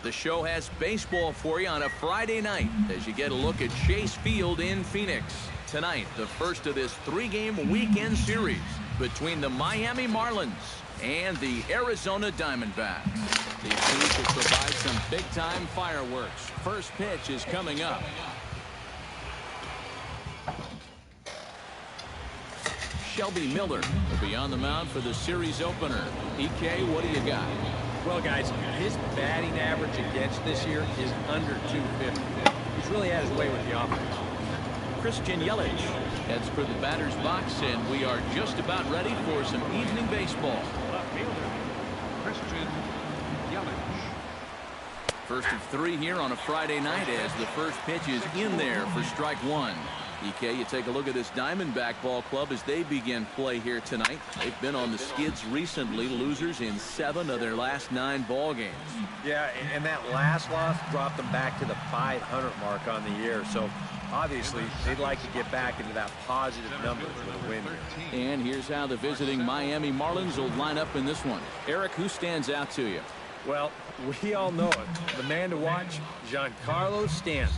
The show has baseball for you on a Friday night as you get a look at Chase Field in Phoenix. Tonight, the first of this three-game weekend series between the Miami Marlins and the Arizona Diamondbacks. These teams will provide some big-time fireworks. First pitch is coming up. Shelby Miller will be on the mound for the series opener. EK, what do you got? Well, guys, his batting average against this year is under 250. He's really had his way with the offense. Christian Yelich heads for the batter's box, and we are just about ready for some evening baseball. Left fielder, Christian Yelich. First of three here on a Friday night as the first pitch is in there for strike one. EK, you take a look at this Diamondback ball club as they begin play here tonight. They've been on the skids recently, losers in 7 of their last 9 ball games. Yeah, and that last loss dropped them back to the 500 mark on the year. So obviously they'd like to get back into that positive numbers with a win here. And here's how the visiting Miami Marlins will line up in this one. Eric, who stands out to you? Well, we all know it. The man to watch, Giancarlo Stanton.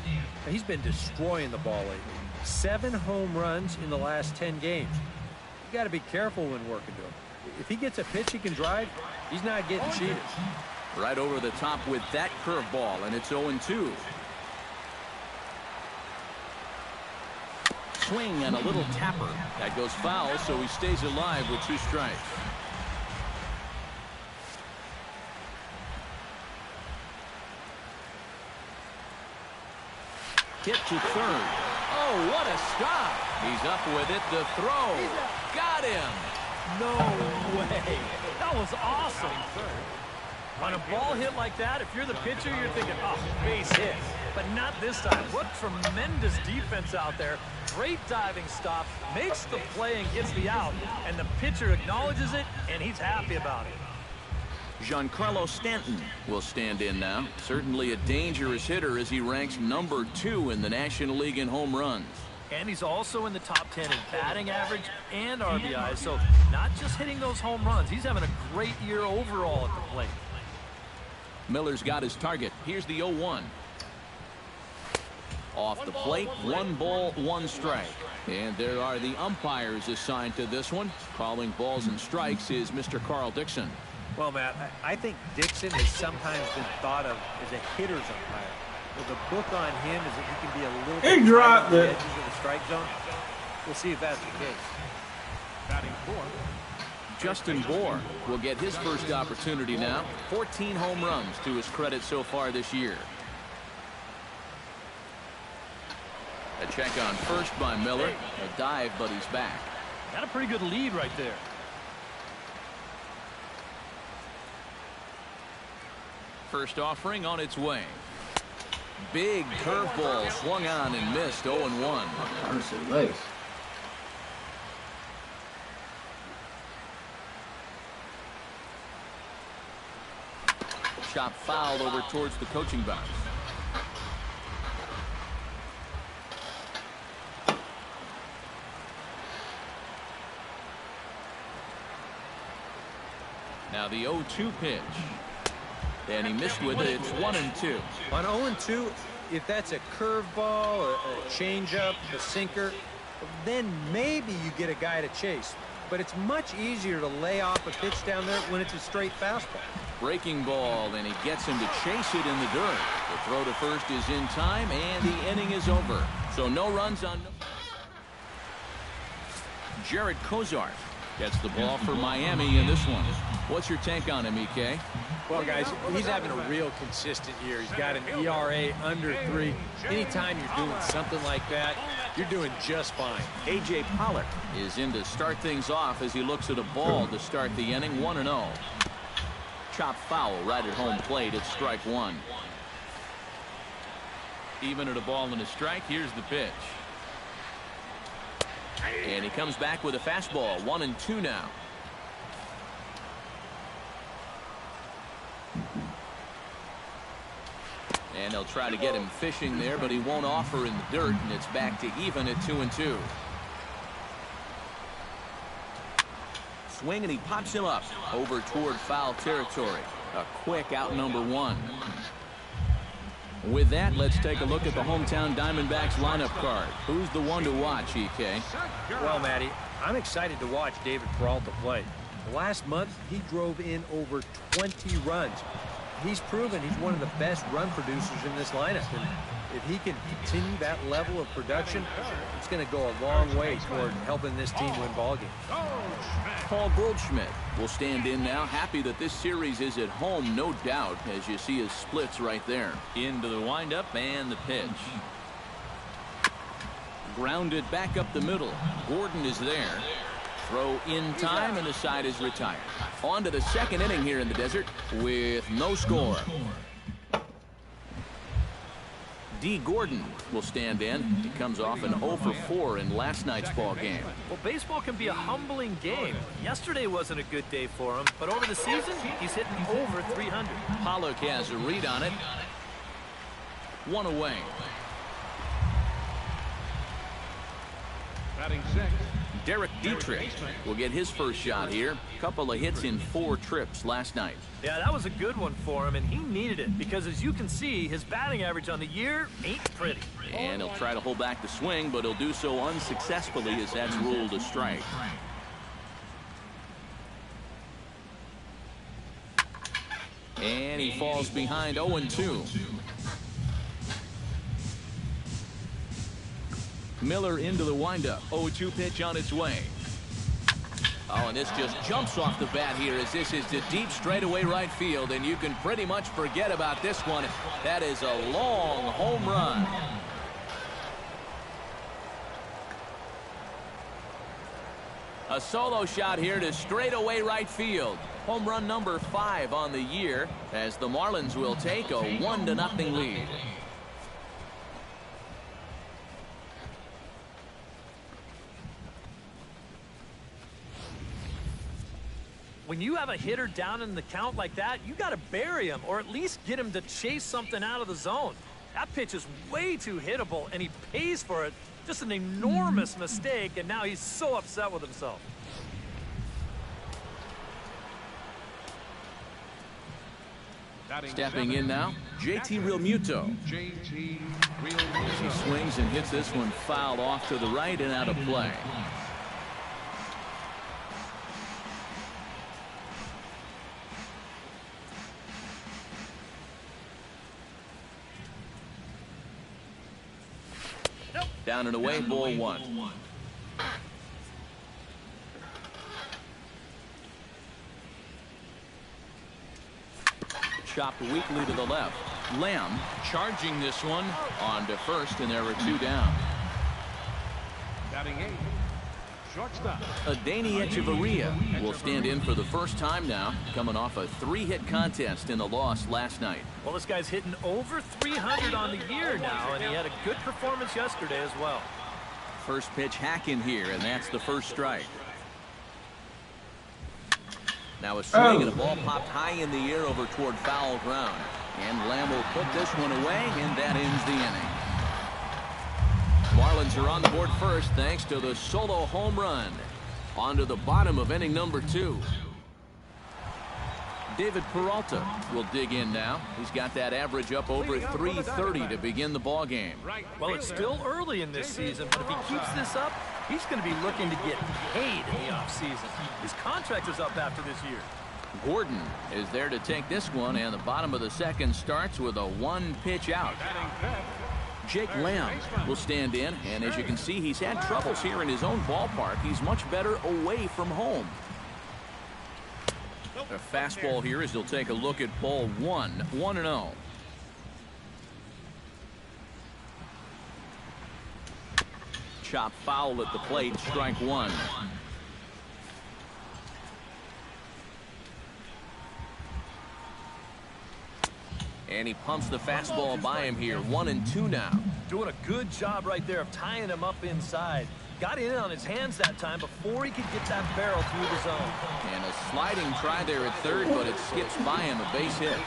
He's been destroying the ball lately. 7 home runs in the last 10 games. You got to be careful when working to him. If he gets a pitch he can drive, he's not getting cheated. Right over the top with that curveball, and it's 0-2. Swing and a little tapper. That goes foul, so he stays alive with 2 strikes. Hit to third. Oh, what a stop. He's up with it. The throw. Got him. No way. That was awesome. On a ball hit like that, if you're the pitcher, you're thinking, oh, base hit. But not this time. What tremendous defense out there. Great diving stop. Makes the play and gets the out. And the pitcher acknowledges it, and he's happy about it. Giancarlo Stanton will stand in now. Certainly a dangerous hitter as he ranks number 2 in the National League in home runs. And he's also in the top 10 in batting average and RBI. So not just hitting those home runs. He's having a great year overall at the plate. Miller's got his target. Here's the 0-1. Off the plate, 1 ball, 1 strike. And there are the umpires assigned to this one. Calling balls and strikes is Mr. Carl Dixon. Well, Matt, I think Dixon has sometimes been thought of as a hitter's umpire. Well, the book on him is that he can be a little bit dropped on the it. edges of the strike zone. We'll see if that's the case. Batting fourth. Justin Bohr will get his first opportunity now. 14 home runs to his credit so far this year. A check on first by Miller. A dive, but he's back. Got a pretty good lead right there. First offering on its way. Big curveball swung on and missed. 0-1. Nice. Shot fouled over towards the coaching box. Now the 0-2 pitch. And he missed with it. It's 1-2. On 0-2, if that's a curveball or a changeup, a sinker, then maybe you get a guy to chase. But it's much easier to lay off a pitch down there when it's a straight fastball. Breaking ball, and he gets him to chase it in the dirt. The throw to first is in time, and the inning is over. So no runs on. Jared Kozart gets the ball for Miami in this one. What's your take on him, EK? Well, guys, he's having a real consistent year. He's got an ERA under 3. Anytime you're doing something like that, you're doing just fine. A.J. Pollock is in to start things off as he looks at a ball to start the inning. 1-0. Chop foul right at home plate. It's strike one. Even at a ball and a strike. Here's the pitch. And he comes back with a fastball. 1-2 now. And they'll try to get him fishing there, but he won't offer in the dirt, and it's back to even at 2-2. Swing, and he pops him up over toward foul territory. A quick out number one. With that, let's take a look at the hometown Diamondbacks lineup card. Who's the one to watch, EK? Well, Matty, I'm excited to watch David Peralta play. Last month, he drove in over 20 runs. He's proven he's one of the best run producers in this lineup. And if he can continue that level of production, it's going to go a long way toward helping this team win ball games. Paul Goldschmidt will stand in now. Happy that this series is at home, no doubt, as you see his splits right there. Into the windup and the pitch. Grounded back up the middle. Gordon is there. Throw in time, and the side is retired. On to the second inning here in the desert with no score. D. Gordon will stand in. He comes off an 0 for 4 in last night's ball game. Well, baseball can be a humbling game. Yesterday wasn't a good day for him, but over the season, he's hitting over 300. Pollock has a read on it. One away. Batting sixth. Derek Dietrich will get his first shot here. Couple of hits in 4 trips last night. Yeah, that was a good one for him, and he needed it because, as you can see, his batting average on the year ain't pretty. And he'll try to hold back the swing, but he'll do so unsuccessfully as that's ruled a strike. And he falls behind 0-2. Miller into the windup. 0-2 pitch on its way. Oh, and this just jumps off the bat here as this is to deep straightaway right field, and you can pretty much forget about this one. That is a long home run. A solo shot here to straightaway right field. Home run number 5 on the year as the Marlins will take a 1-0 lead. When you have a hitter down in the count like that, you got to bury him or at least get him to chase something out of the zone. That pitch is way too hittable, and he pays for it. Just an enormous mistake, and now he's so upset with himself. Stepping in now, JT Realmuto. JT He Realmuto. swings and hits this one fouled off to the right and out of play. Down and away, ball 1. chopped weakly to the left. Lamb charging this one on to first, and there are 2 down. Batting 8, shortstop. Adani Echeverria will stand in for the first time now, coming off a 3-hit contest in the loss last night. Well, this guy's hitting over 300 on the year now, and he had a good performance yesterday as well. First pitch hack in here, and that's the first strike. Now a swing and a ball popped high in the air over toward foul ground. And Lamb will put this one away, and that ends the inning. Marlins are on the board first thanks to the solo home run. On to the bottom of inning number 2. David Peralta will dig in now. He's got that average up over 330 to begin the ball game. Well, it's still early in this season, but if he keeps this up, he's going to be looking to get paid in the offseason. His contract is up after this year. Gordon is there to take this one, and the bottom of the second starts with a 1-pitch out. Jake Lamb will stand in, and as you can see, he's had troubles here in his own ballpark. He's much better away from home. A fastball here as he'll take a look at ball 1, 1-0. Chop foul at the plate, strike 1. And he pumps the fastball by him here. 1-2 now. Doing a good job right there of tying him up inside. Got in on his hands that time before he could get that barrel through the zone. And a sliding try there at third, but it skips by him, a base hit.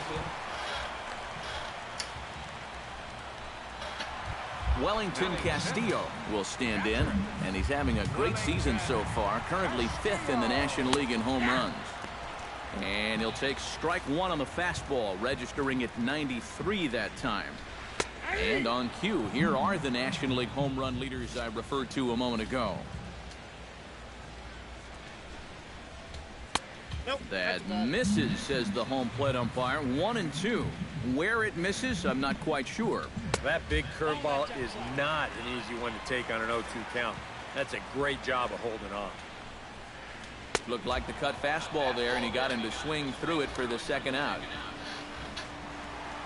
Wellington Castillo will stand in, and he's having a great season so far, currently 5th in the National League in home runs. And he'll take strike 1 on the fastball, registering at 93 that time. And on cue, here are the National League home run leaders I referred to a moment ago. That misses, says the home plate umpire. 1-2. Where it misses, I'm not quite sure. That big curveball is not an easy one to take on an 0-2 count. That's a great job of holding off. Looked like the cut fastball there, and he got him to swing through it for the second out.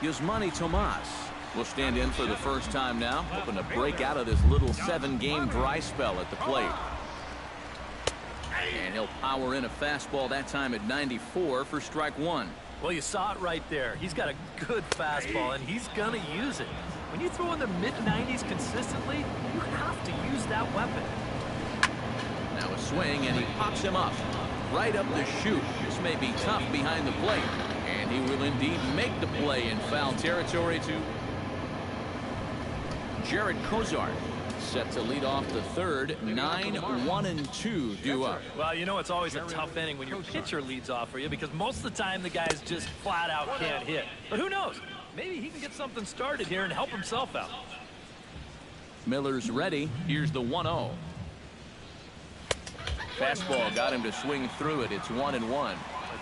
Yasmani Tomas will stand in for the first time now, hoping to break out of this little 7-game dry spell at the plate. And he'll power in a fastball that time at 94 for strike 1. Well, you saw it right there. He's got a good fastball, and he's going to use it. When you throw in the mid-90s consistently, you have to use that weapon. Now a swing, and he pops him up right up the chute. This may be tough behind the plate, and he will indeed make the play in foul territory to Jared Kozart, set to lead off the third. 9-1-2 due up. Well, you know it's always a tough inning when your pitcher leads off for you, because most of the time the guys just flat out can't hit. But who knows? Maybe he can get something started here and help himself out. Miller's ready. Here's the 1-0. Fastball got him to swing through it. It's 1-1.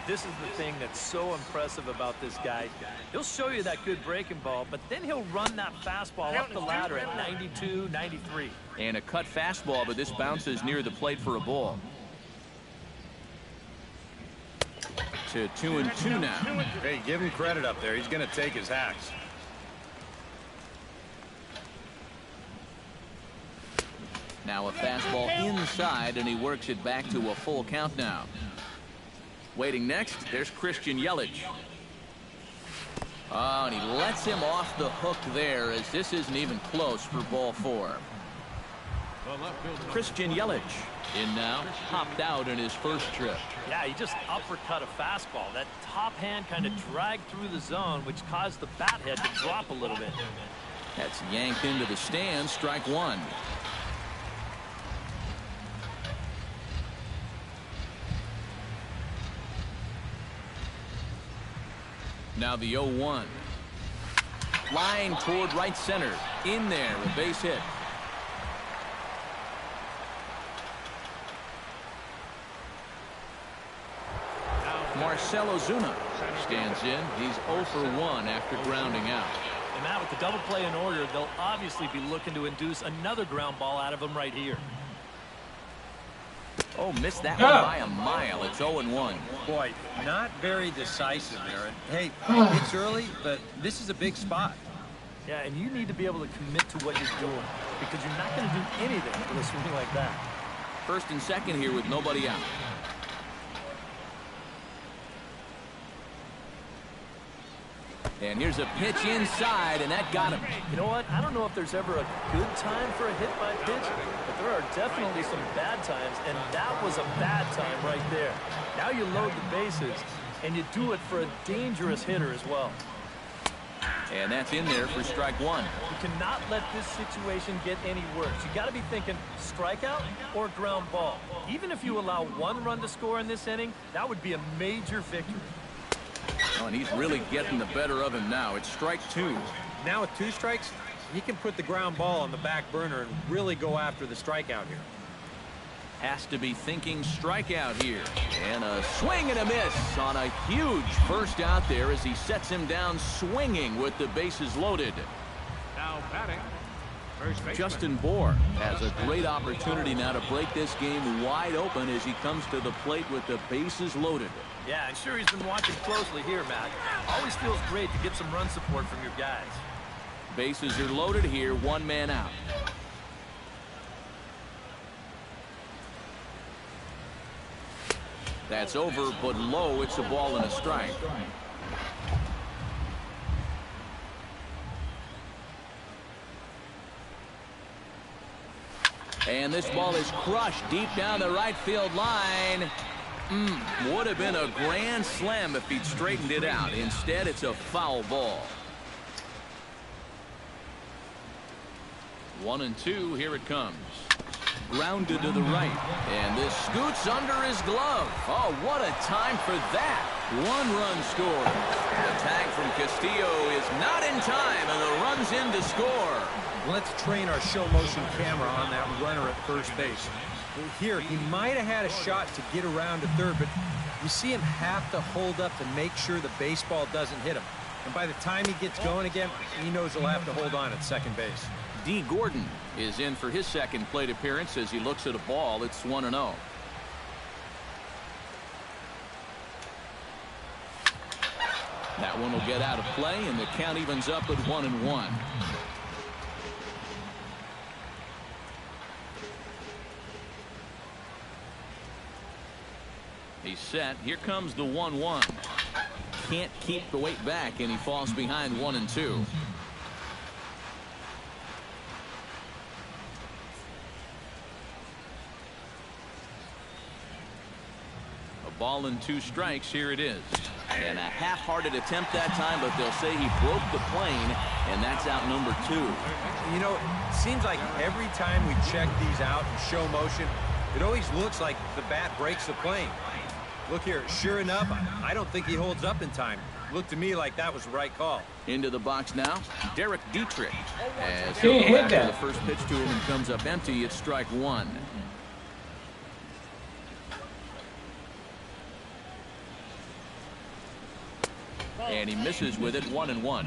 This is the thing that's so impressive about this guy. He'll show you that good breaking ball, but then he'll run that fastball up the ladder at 92, 93. And a cut fastball, but this bounces near the plate for a ball. To 2-2 now. Hey, give him credit up there. He's going to take his hacks. Now a fastball inside, and he works it back to a full count now. Waiting next, there's Christian Yelich. Oh, and he lets him off the hook there, as this isn't even close for ball 4. Christian Yelich in now, popped out in his first trip. Yeah, he just uppercut a fastball. That top hand kind of dragged through the zone, which caused the bat head to drop a little bit. That's yanked into the stands, strike 1. Now the 0-1. Line toward right center. In there, a base hit. Marcell Ozuna stands in. He's 0 for 1 after grounding out. And Matt, with the double play in order, they'll obviously be looking to induce another ground ball out of him right here. Oh, missed that one by a mile. It's 0-1. Boy, not very decisive there. And hey, it's early, but this is a big spot. Yeah, and you need to be able to commit to what you're doing because you're not going to do anything with a swing like that. First and second here with nobody out. And here's a pitch inside, and that got him. You know what? I don't know if there's ever a good time for a hit by pitch, but there are definitely some bad times, and that was a bad time right there. Now you load the bases, and you do it for a dangerous hitter as well. And that's in there for strike one. You cannot let this situation get any worse. You got to be thinking strikeout or ground ball. Even if you allow one run to score in this inning, that would be a major victory. Oh, and he's really getting the better of him now. It's strike two. Now with 2 strikes, he can put the ground ball on the back burner and really go after the strikeout here. Has to be thinking strikeout here. And a swing and a miss on a huge first out there as he sets him down swinging with the bases loaded. Now batting, first baseman. Justin Bohr has a great opportunity now to break this game wide open as he comes to the plate with the bases loaded. Yeah, I'm sure he's been watching closely here, Matt. Always feels great to get some run support from your guys. Bases are loaded here, 1 man out. That's over, but low. It's a ball and a strike. And this ball is crushed deep down the right field line. Would have been a grand slam if he'd straightened it out. Instead, it's a foul ball. 1-2, here it comes. Grounded to the right, and this scoots under his glove. Oh, what a time for that. 1 run scored. The tag from Castillo is not in time, and the run's in to score. Let's train our show motion camera on that runner at first base. Here, he might have had a shot to get around to third, but you see him have to hold up to make sure the baseball doesn't hit him. And by the time he gets going again, he knows he'll have to hold on at second base. D. Gordon is in for his second plate appearance as he looks at a ball. It's 1-0. That one will get out of play, and the count evens up at 1-1. He's set. Here comes the 1-1. Can't keep the weight back, and he falls behind 1-2. Ball and 2 strikes. Here it is. And a half-hearted attempt that time, but they'll say he broke the plane, and that's out number 2. You know, it seems like every time we check these out in show motion, it always looks like the bat breaks the plane. Look here, sure enough, I don't think he holds up in time. Looked to me like that was the right call. Into the box now, Derek Dietrich. As He he hit after that. the first pitch to him and comes up empty, it's strike 1. And he misses with it, 1-1.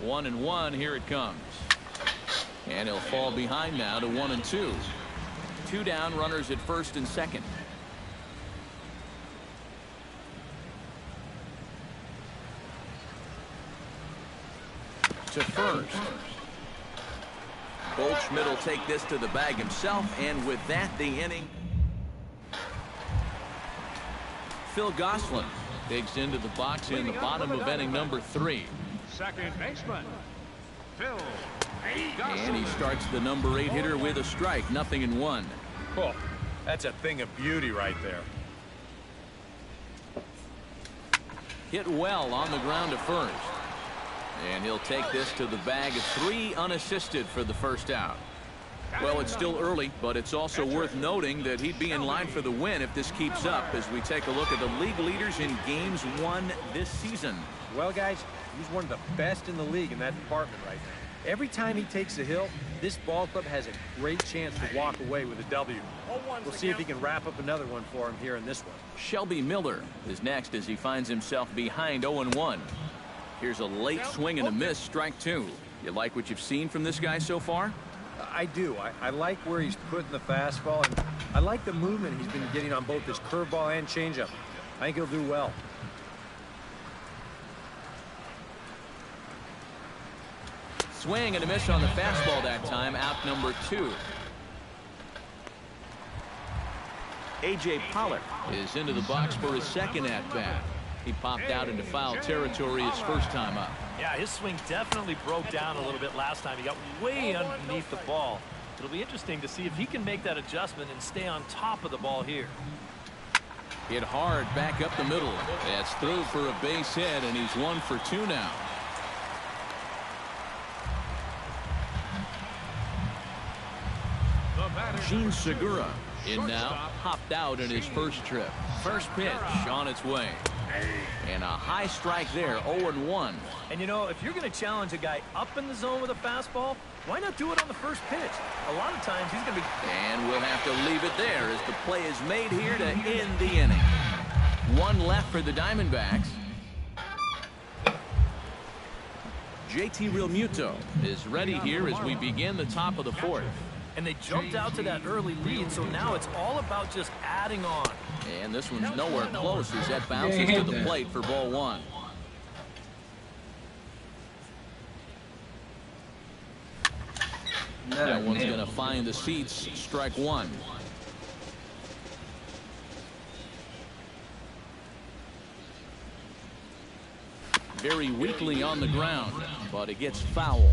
One and one, here it comes. And he'll fall behind now to 1-2. 2 down, runners at first and second. To first. Goldschmidt will take this to the bag himself, and with that, the inning. Phil Gosselin digs into the box in the bottom of inning number 3. Second baseman, Phil. And he starts the number 8 hitter with a strike, 0-1. Oh, that's a thing of beauty right there. Hit well on the ground to first. And he'll take this to the bag of 3 unassisted for the first out. Well, it's still early, but it's also worth noting that he'd be in line for the win if this keeps up as we take a look at the league leaders in games won this season. Well, guys, he's one of the best in the league in that department right now. Every time he takes a hill, this ball club has a great chance to walk away with a W. We'll see if he can wrap up another one for him here in this one. Shelby Miller is next as he finds himself behind 0-1. Here's a late swing and a miss, strike 2. You like what you've seen from this guy so far? I do. I like where he's putting the fastball, and I like the movement he's been getting on both his curveball and changeup. I think he'll do well. Swing and a miss on the fastball that time, out number 2. A.J. Pollock is into the box for his second at-bat. He popped out into foul territory his first time up. Yeah, his swing definitely broke down a little bit last time. He got way underneath the ball. It'll be interesting to see if he can make that adjustment and stay on top of the ball here. Hit hard back up the middle. That's through for a base hit, and he's 1 for 2 now. Gene Segura in now, hopped out in his first trip. First pitch on its way. And a high strike there, 0-1. And you know, if you're going to challenge a guy up in the zone with a fastball, why not do it on the first pitch? A lot of times he's going to be... And we'll have to leave it there as the play is made here to end the inning. 1 left for the Diamondbacks. JT Realmuto is ready here as we begin the top of the 4th. And they jumped out to that early lead, so now it's all about just adding on. And this one's nowhere close as that bounces to the plate for ball 1. That one's going to find the seats, strike 1. Very weakly on the ground, but it gets foul.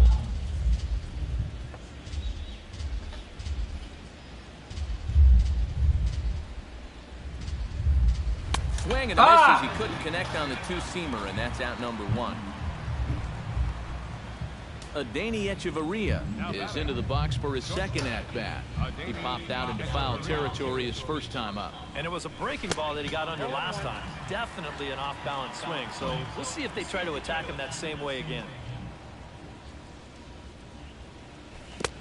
Swing and a miss as he couldn't connect on the two-seamer, and that's out number 1. Adeiny Echeverria is into the box for his second at-bat. He popped out into foul territory his first time up. And it was a breaking ball that he got under last time. Definitely an off-balance swing, so we'll see if they try to attack him that same way again.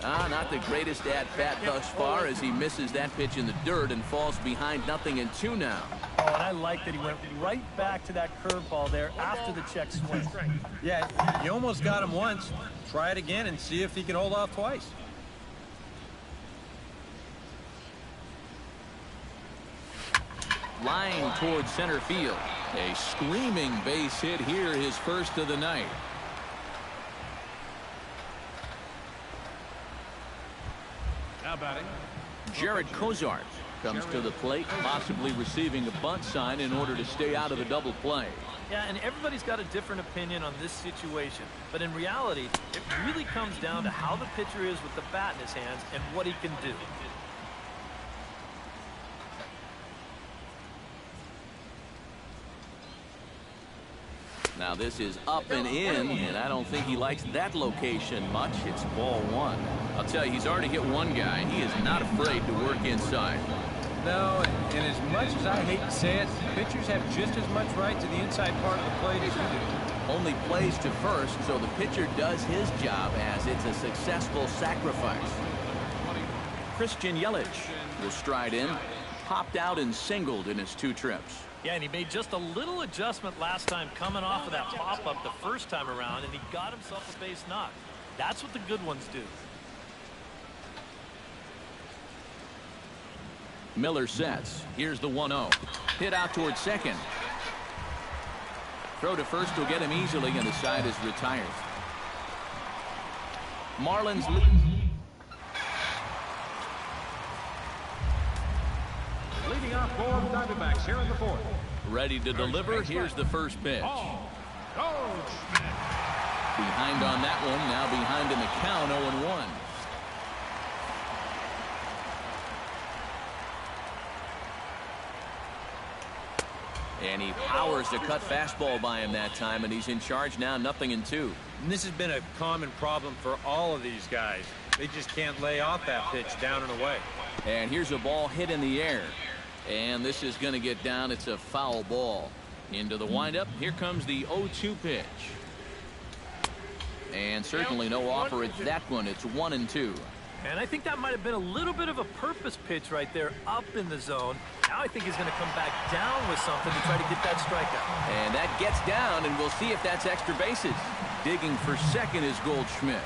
Not the greatest at-bat thus far as he misses that pitch in the dirt and falls behind 0-2 now. Oh, and I like that he went right back to that curveball there after the check swing. Yeah, you almost got him once. Try it again and see if he can hold off twice. Line towards center field. A screaming base hit here, his first of the night. Now batting. Jared Cozart comes to the plate, possibly receiving a bunt sign in order to stay out of the double play. Yeah, and everybody's got a different opinion on this situation. But in reality, it really comes down to how the pitcher is with the bat in his hands and what he can do. Now this is up and in, and I don't think he likes that location much. It's ball 1. I'll tell you, he's already hit one guy. He is not afraid to work inside. No, and as much as I hate to say it, pitchers have just as much right to the inside part of the plate as you do. Only plays to first, so the pitcher does his job as it's a successful sacrifice. Christian Yelich will stride in, popped out and singled in his 2 trips. Yeah, and he made just a little adjustment last time coming off of that pop-up the first time around, and he got himself a base knock. That's what the good ones do. Miller sets. Here's the 1-0. Hit out towards second. Throw to first will get him easily, and the side is retired. Marlins lead. Leading off for the Diamondbacks here in the 4th. Ready to deliver. Here's the first pitch. Goldschmidt. Behind on that one. Now behind in the count, 0-1. And he powers the cut fastball by him that time, and he's in charge now, 0-2. And this has been a common problem for all of these guys. They just can't lay off that pitch down and away. And here's a ball hit in the air. And this is going to get down. It's a foul ball. Into the windup. Here comes the 0-2 pitch. And certainly no offer at that one. It's 1-2. And I think that might have been a little bit of a purpose pitch right there up in the zone. Now I think he's going to come back down with something to try to get that strikeout. And that gets down, and we'll see if that's extra bases. Digging for second is Goldschmidt.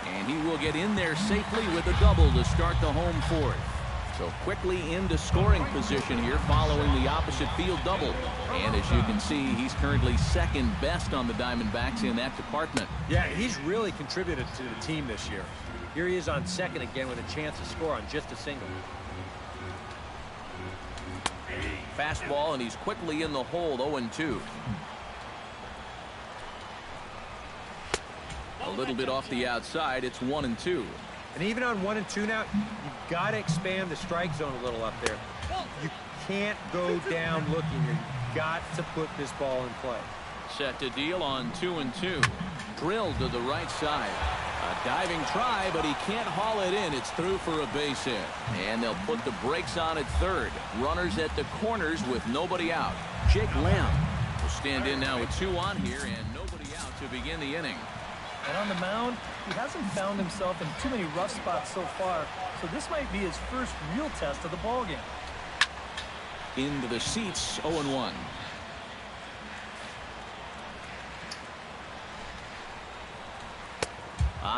And he will get in there safely with a double to start the home fourth. So quickly into scoring position here following the opposite field double. And as you can see, he's currently second best on the Diamondbacks in that department. Yeah, he's really contributed to the team this year. Here he is on second again with a chance to score on just a single. Fastball, and he's quickly in the hole, 0-2. A little bit off the outside, it's 1-2. And even on 1-2 now, you've got to expand the strike zone a little up there. You can't go down looking here. You've got to put this ball in play. Set to deal on 2-2. Drilled to the right side. A diving try, but he can't haul it in. It's through for a base hit. And they'll put the brakes on at third. Runners at the corners with nobody out. Jake Lamb will stand in now with 2 on here and nobody out to begin the inning. And on the mound, he hasn't found himself in too many rough spots so far, so this might be his first real test of the ballgame. Into the seats, 0-1.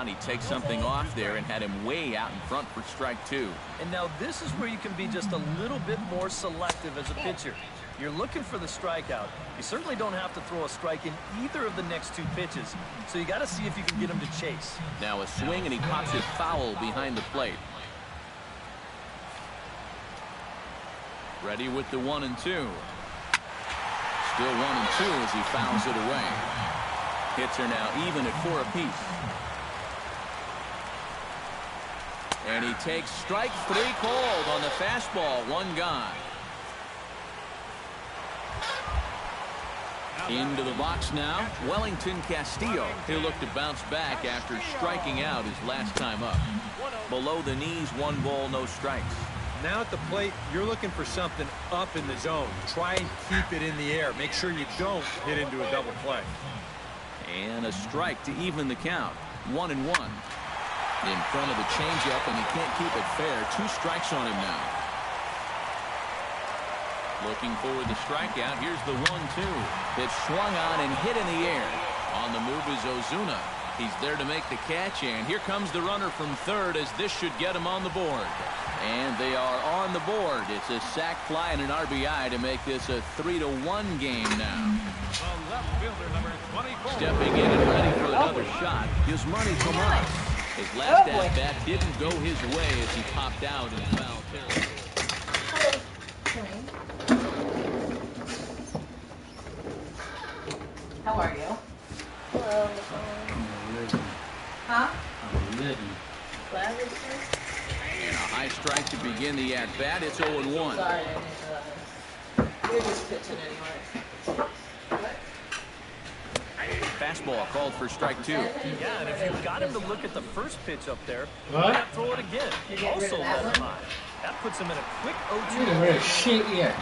He takes something off there and had him way out in front for strike 2. And now this is where you can be just a little bit more selective as a pitcher. You're looking for the strikeout. You certainly don't have to throw a strike in either of the next 2 pitches, so you got to see if you can get him to chase. Now a swing, and he pops it foul behind the plate. Ready with the 1-2. Still 1-2 as he fouls it away. Hits are now even at 4 apiece. And he takes strike 3 cold on the fastball. 1 gone. Into the box now, Wellington Castillo. He'll look to bounce back after striking out his last time up. Below the knees, 1 ball, no strikes. Now at the plate, you're looking for something up in the zone. Try and keep it in the air. Make sure you don't hit into a double play. And a strike to even the count. 1-1. In front of the changeup, and he can't keep it fair. 2 strikes on him now. Looking for the strikeout. Here's the 1-2. It's swung on and hit in the air. On the move is Ozuna. He's there to make the catch, and here comes the runner from third as this should get him on the board. And they are on the board. It's a sac fly and an RBI to make this a 3-1 game now. The left fielder, number 24. Stepping in and ready for another shot. His money from us. His last at-bat didn't go his way as he popped out in foul territory. How are you? Hello. Huh? I'm living. And a high strike to begin the at-bat. It's 0-1. Sorry, I didn't know. You're just pitching anyway. Fastball called for strike 2. Yeah, and if you've got him to look at the first pitch up there, What? why not throw it again? Also let him high. That puts him in a quick 0-2. You didn't really shit yet.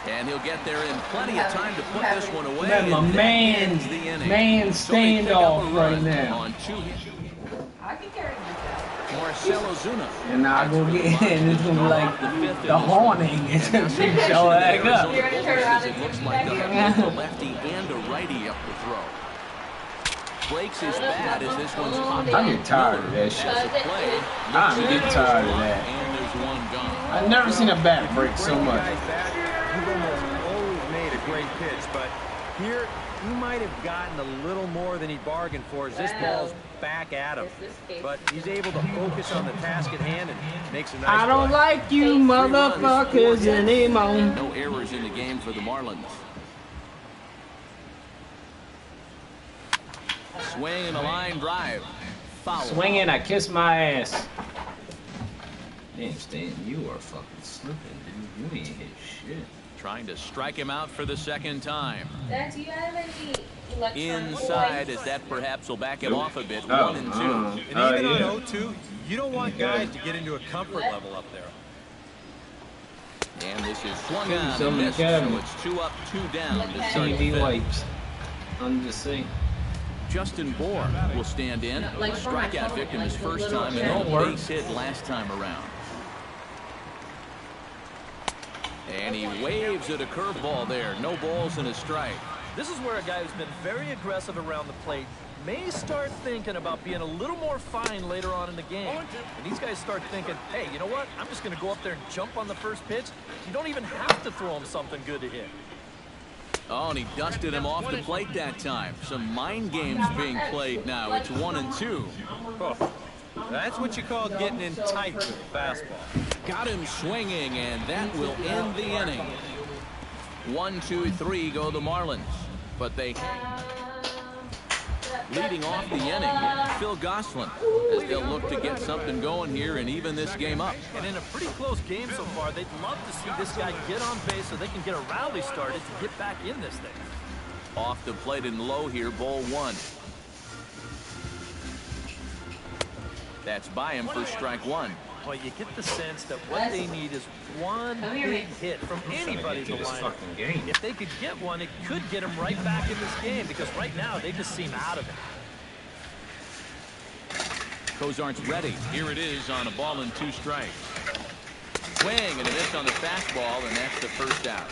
And he'll get there in plenty of time to put this one away. Let my and that man ends the inning. standoff right now. On 2 hits. I can carry myself. Marcell Ozuna. And I go get in, it's gonna be like the haunting. It's gonna be so act up. You're gonna turn around It and looks do like that? a lefty and a righty up the throw. Breaks his bat as this one's popped. I get tired of that shit. I'm getting tired of that. And there's 1 gone. I've never seen a bat break so much. You've almost always made a great pitch, but here he might have gotten a little more than he bargained for as this ball's back at him. But he's able to focus on the task at hand and makes a nice I don't play. like you motherfuckers anymore. No errors in the game for the Marlins. Swing and a line drive. Foul. Swinging, I kiss my ass. Damn, Stan, you are fucking slipping, dude. You ain't hit shit. Trying to strike him out for the second time. Dad, do you have any electronic Inside toys? as that perhaps will back him off a bit. Oh, 1 and 2. And even yeah. on 0-2, you don't want guys to get into a comfort level up there. And this is swung on So and many missed, so cabinets. it's 2 up, 2 down to start the TV 5th. wipes. I'm just saying. Justin Bohr will stand in. Strikeout victim his first time and a base hit last time around. And he waves at a curveball there. No balls and a strike. This is where a guy who's been very aggressive around the plate may start thinking about being a little more fine later on in the game. And these guys start thinking, hey, you know what? I'm just going to go up there and jump on the first pitch. You don't even have to throw him something good to hit. Oh, and he dusted him off the plate that time. Some mind games being played now. It's 1-2. Oh, that's what you call getting in tight with a fastball. Got him swinging, and that will end the inning. 1, 2, 3 go the Marlins. But they... Leading off the inning, Phil Gosselin, as they'll look to get something going here and even this game up. And in a pretty close game so far, they'd love to see this guy get on base so they can get a rally started to get back in this thing. Off the plate and low here, ball 1. That's by him for strike 1. Well, you get the sense that what they need is one big hit from anybody in the lineup. If they could get one, it could get them right back in this game because right now they just seem out of it. Cozart's ready. Here it is on a ball and 2 strikes. Swing and a miss on the fastball, and that's the first out.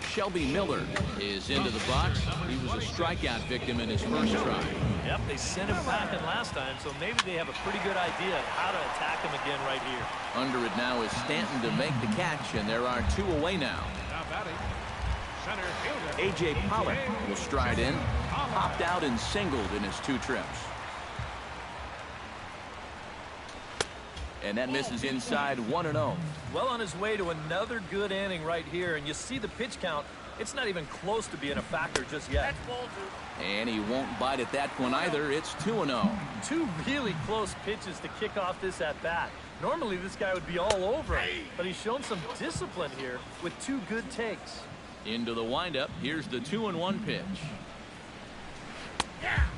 Shelby Miller is into the box. He was a strikeout victim in his first try. Yep, they sent him packing last time, so maybe they have a pretty good idea of how to attack him again right here. Under it now is Stanton to make the catch, and there are 2 away now. A.J. Pollock will stride in. Popped out and singled in his 2 trips. And that misses inside 1-0. Well on his way to another good inning right here, and you see the pitch count. It's not even close to being a factor just yet. And he won't bite at that one either. It's 2-0. 2 really close pitches to kick off this at-bat. Normally this guy would be all over him, but he's shown some discipline here with 2 good takes. Into the windup. Here's the 2-1 pitch.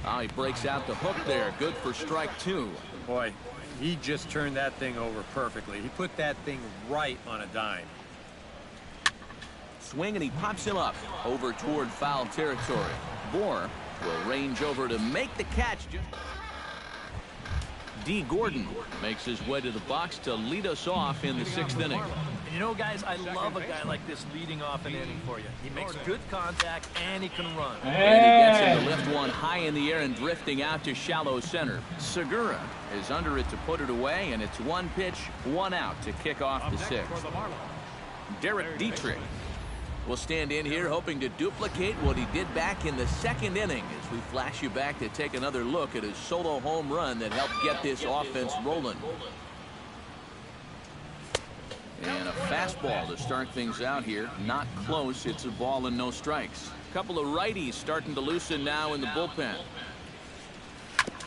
Oh, he breaks out the hook there. Good for strike 2. Boy, he just turned that thing over perfectly. He put that thing right on a dime. Swing, and he pops him up over toward foul territory. Bohr will range over to make the catch. D. Gordon makes his way to the box to lead us off in the 6th inning. And you know, guys, I love a guy like this leading off an inning for you. He makes good contact, and he can run. And he gets him to lift one high in the air and drifting out to shallow center. Segura is under it to put it away, and it's 1 pitch, 1 out to kick off the 6th. Derek Dietrich will stand in here hoping to duplicate what he did back in the 2nd inning as we flash you back to take another look at his solo home run that helped get this offense rolling. And a fastball to start things out here. Not close. It's a ball and no strikes. A couple of righties starting to loosen now in the bullpen.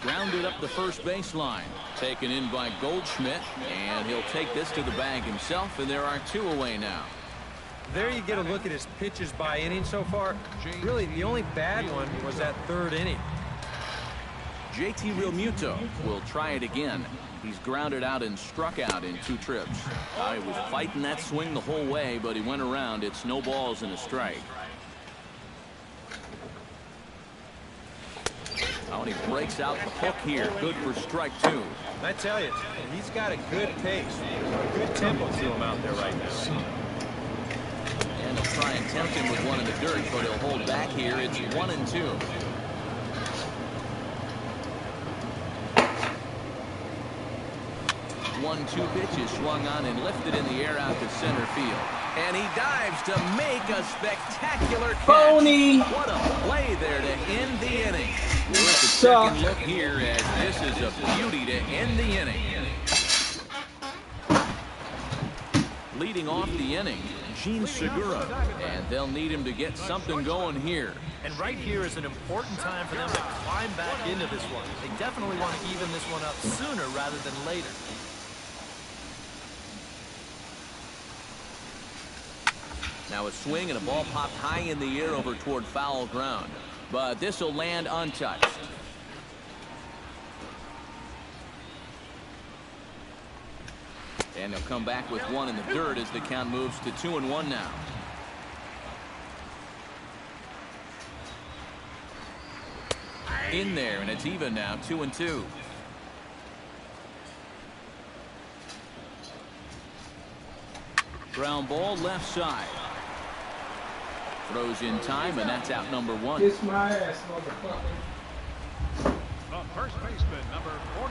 Grounded up the first baseline. Taken in by Goldschmidt. And he'll take this to the bag himself. And there are 2 away now. There you get a look at his pitches by inning so far. Really, the only bad one was that 3rd inning. JT Realmuto will try it again. He's grounded out and struck out in 2 trips. He was fighting that swing the whole way, but he went around. It's no balls and a strike. Oh, and he breaks out the hook here. Good for strike 2. I tell you, he's got a good pace, a good tempo to him out there right now. And they'll try and tempt him with one in the dirt, but he'll hold back here. It's 1-2. One-two pitch is swung on and lifted in the air out to center field. And he dives to make a spectacular catch. Phony. What a play there to end the inning. We're at the 2nd look here as this is a beauty to end the inning. Leading off the inning, Gene Segura. And they'll need him to get something going here. And right here is an important time for them to climb back into this one. They definitely want to even this one up sooner rather than later. Now a swing and a ball popped high in the air over toward foul ground. But this will land untouched. And they'll come back with one in the dirt as the count moves to 2-1 now. In there, and it's even now, 2-2. Ground ball left side. Throws in time, and that's out number 1. Kiss my ass, motherfucker. The first baseman, number 44,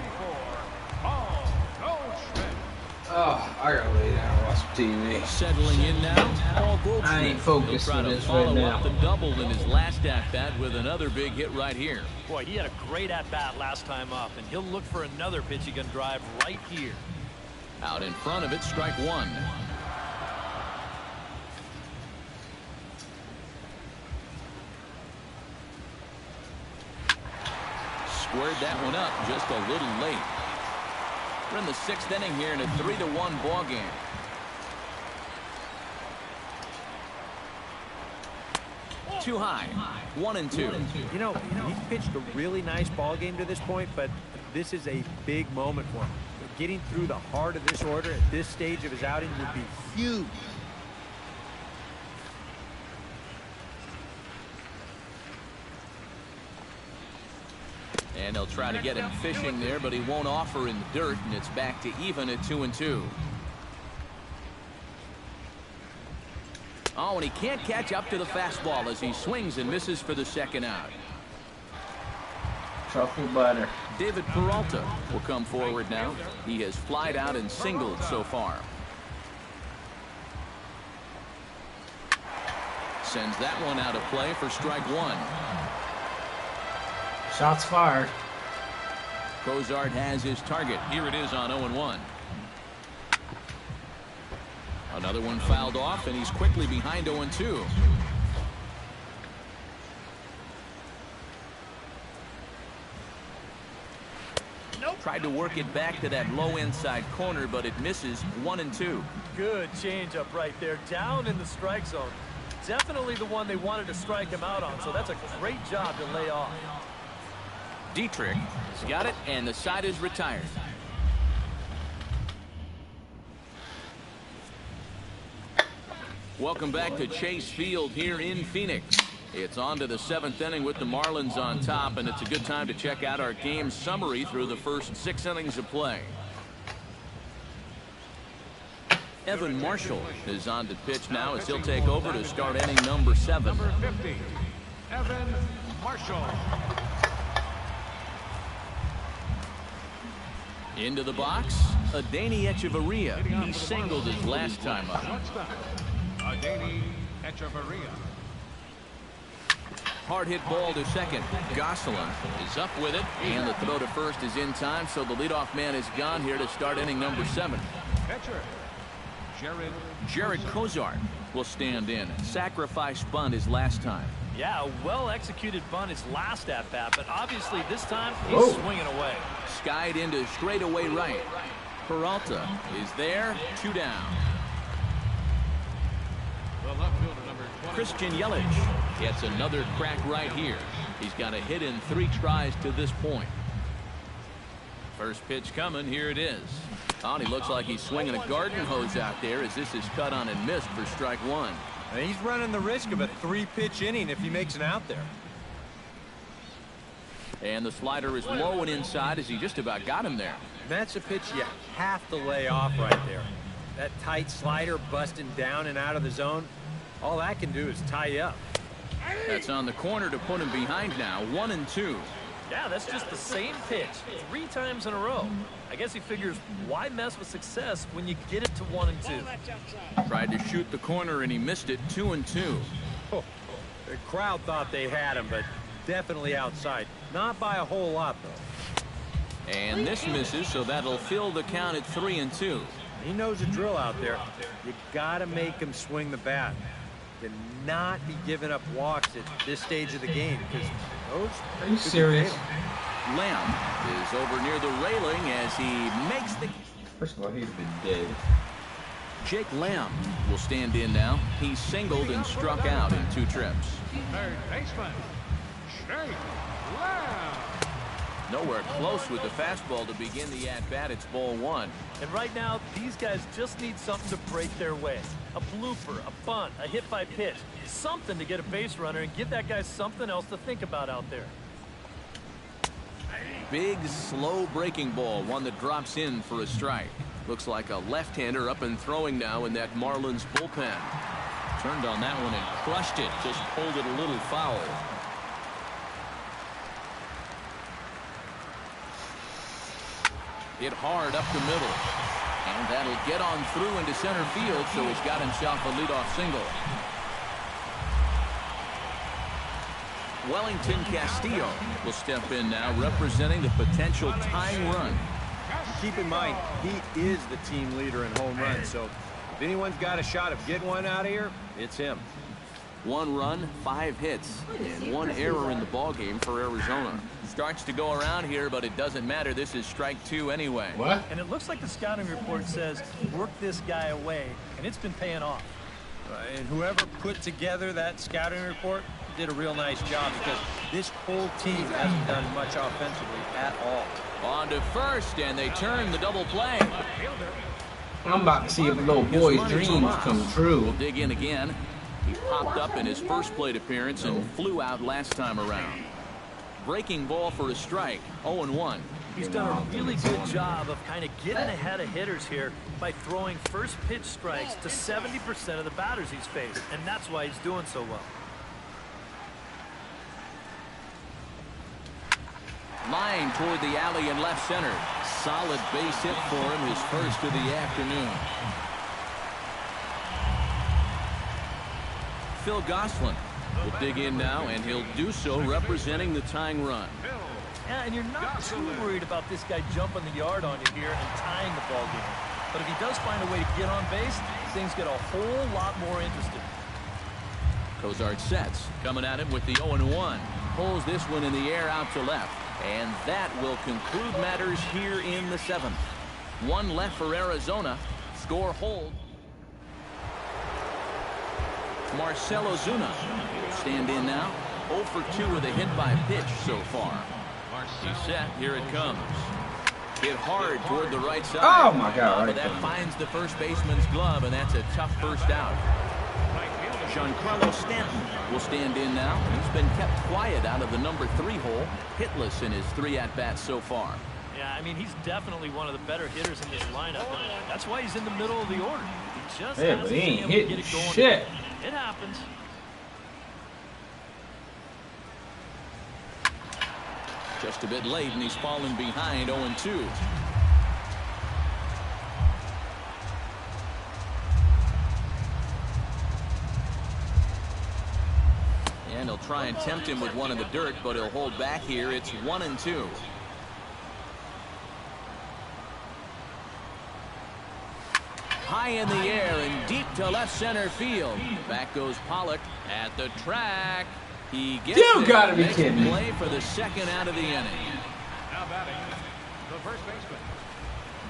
Paul Goldschmidt. Oh, I gotta lay down and watch some TV. Settling in now, Paul Goldschmidt. I ain't focused He'll try on to this follow right up now. the double in his last at-bat with another big hit right here. Boy, he had a great at-bat last time up, and he'll look for another pitch he can drive right here. Out in front of it, strike 1. Squared that one up just a little late. We're in the 6th inning here in a 3-1 ball game. Too high. 1-2. You know, he's pitched a really nice ball game to this point, but this is a big moment for him. Getting through the heart of this order at this stage of his outing would be huge. And they'll try to get him fishing there, but he won't offer in the dirt, and it's back to even at 2-2. Oh, and he can't catch up to the fastball as he swings and misses for the second out. Truffle butter. David Peralta will come forward now. He has flied out and singled so far. Sends that one out of play for strike 1. Shots fired. Cozart has his target. Here it is on 0-1. Another one fouled off, and he's quickly behind 0-2. Tried to work it back to that low inside corner, but it misses. 1-2. Good changeup right there, down in the strike zone. Definitely the one they wanted to strike him out on, so that's a great job to lay off. Dietrich has got it, and the side is retired. Welcome back to Chase Field here in Phoenix. It's on to the 7th inning with the Marlins on top, and it's a good time to check out our game summary through the first 6 innings of play. Evan Marshall is on to pitch now as he'll take over to start inning number 7. Number 50, Evan Marshall. Into the box, Adeiny Echeverria. He singled his last time up. Adeiny Echeverria. Hard hit ball to second. Gosselin is up with it, and the throw to first is in time, so the leadoff man is gone here to start inning number 7. Catcher, Jared Cozart will stand in. Sacrifice bunt his last time. Yeah, a well-executed bunt his last at-bat, but obviously this time he's swinging away. Skied into straightaway right. Peralta is there, 2 down. the left fielder, number 20. Christian Yelich gets another crack right here. He's got a hit in 3 tries to this point. First pitch coming, here it is. Oh, he looks like he's swinging a garden hose out there as this is cut on and missed for strike 1. And he's running the risk of a 3-pitch inning if he makes an out there. And the slider is low and inside as he just about got him there. That's a pitch you have to lay off right there. That tight slider busting down and out of the zone, all that can do is tie you up. That's on the corner to put him behind now, 1-2. Yeah, that's just the same pitch 3 times in a row. I guess he figures, why mess with success when you get it to 1-2? Tried to shoot the corner and he missed it, 2-2. Oh, the crowd thought they had him, but definitely outside. Not by a whole lot, though. And this misses, so that'll fill the count at 3-2. He knows the drill out there. You got to make him swing the bat. To not be giving up walks at this stage of the game, because those. Are you serious? Lamb is over near the railing as he makes the. First of all, he's been dead. Jake Lamb will stand in now. He singled and struck out in 2 trips. Third baseman, Jake Lamb. Nowhere close with the fastball to begin the at-bat. It's ball 1. And right now, these guys just need something to break their way. A blooper, a bunt, a hit by pitch. Something to get a base runner and give that guy something else to think about out there. Big, slow breaking ball, one that drops in for a strike. Looks like a left-hander up and throwing now in that Marlins bullpen. Turned on that one and crushed it, just pulled it a little foul. Hit hard up the middle. And that'll get on through into center field, so he's got himself a leadoff single. Wellington Castillo will step in now, representing the potential tying run. Keep in mind, he is the team leader in home runs, so if anyone's got a shot of getting one out of here, it's him. 1 run, 5 hits, and 1 error in the ballgame for Arizona. Starts to go around here, but it doesn't matter. This is strike 2 anyway. What? And it looks like the scouting report says, work this guy away, and it's been paying off. And whoever put together that scouting report did a real nice job, because this whole team hasn't done much offensively at all. On to first, and they turn the double play. I'm about to see if a little boy's dreams come true. We'll dig in again. He popped up in his first plate appearance and flew out last time around. Breaking ball for a strike, 0-1. He's done a really good job of kind of getting ahead of hitters here by throwing first pitch strikes to 70% of the batters he's faced, and that's why he's doing so well. Line toward the alley in left center. Solid base hit for him, his first of the afternoon. Phil Gosselin will dig in now, and he'll do so representing the tying run. Yeah, and you're not too worried about this guy jumping the yard on you here and tying the ball game. But if he does find a way to get on base, things get a whole lot more interesting. Cozart sets, coming at him with the 0-1. Pulls this one in the air out to left. And that will conclude matters here in the 7th. 1 left for Arizona. Score hold. Marcell Ozuna will stand in now. 0 for 2 with a hit by pitch so far. He's set. Here it comes. Hit hard toward the right side. Oh my God! But that finds the first baseman's glove, and that's a tough first out. Giancarlo Stanton will stand in now. He's been kept quiet out of the number 3 hole, hitless in his 3 at-bats so far. Yeah, I mean, he's definitely one of the better hitters in this lineup. That's why he's in the middle of the order. He just but he ain't hitting shit. It happens. Just a bit late, and he's fallen behind 0-2. And he'll try and tempt him with one in the dirt, but he'll hold back here. It's 1-2. High in the air and deep to left center field. Back goes Pollock at the track. He gets You gotta be kidding me. Play for the 2nd out of the inning. Now batting, the first baseman.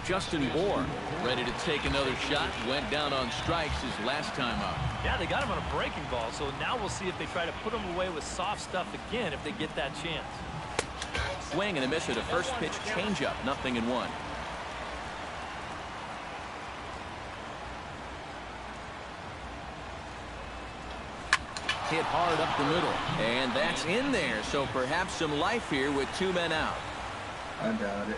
Justin Bourne ready to take another shot. Went down on strikes his last time up. Yeah, they got him on a breaking ball, so now we'll see if they try to put him away with soft stuff again if they get that chance. Swing and a miss at a first pitch changeup. 0-1. Hit hard up the middle, and that's in there, so perhaps some life here with 2 men out. I doubt it.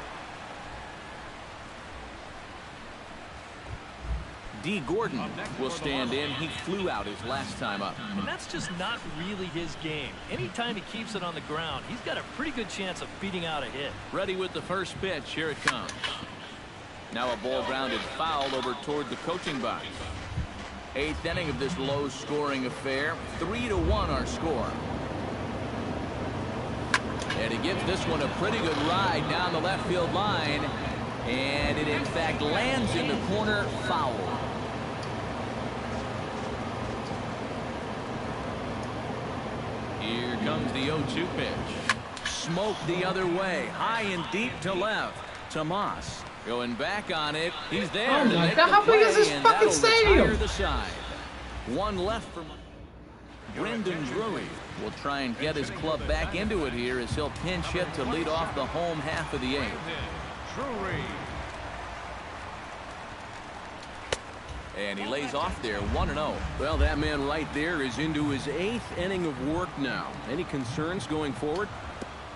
D. Gordon will stand in. He flew out his last time up. And that's just not really his game. Anytime he keeps it on the ground, he's got a pretty good chance of beating out a hit. Ready with the first pitch. Here it comes. Now a ball grounded foul over toward the coaching box. 8th inning of this low-scoring affair. 3-1 our score. And he gives this one a pretty good ride down the left field line. And it, in fact, lands in the corner, foul. Here comes the 0-2 pitch. Smoked the other way. High and deep to left. Tomas going back on it. He's there. Oh my God, how big is this fucking stadium? The side. 1 left for Brendan Drury. Will try and get his club back into it here as he'll pinch hit to lead off the home half of the 8th. Drury. And he lays off there, 1-0. Well, that man right there is into his 8th inning of work now. Any concerns going forward?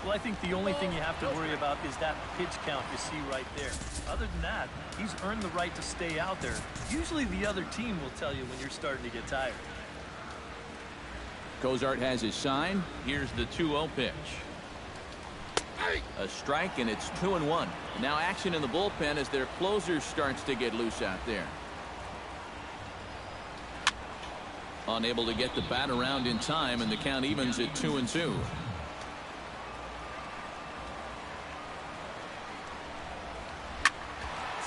Well, I think the only thing you have to worry about is that pitch count you see right there. Other than that, he's earned the right to stay out there. Usually the other team will tell you when you're starting to get tired. Cozart has his sign. Here's the 2-0 pitch. A strike, and it's 2-1. Now action in the bullpen as their closer starts to get loose out there. Unable to get the bat around in time, and the count evens at 2-2.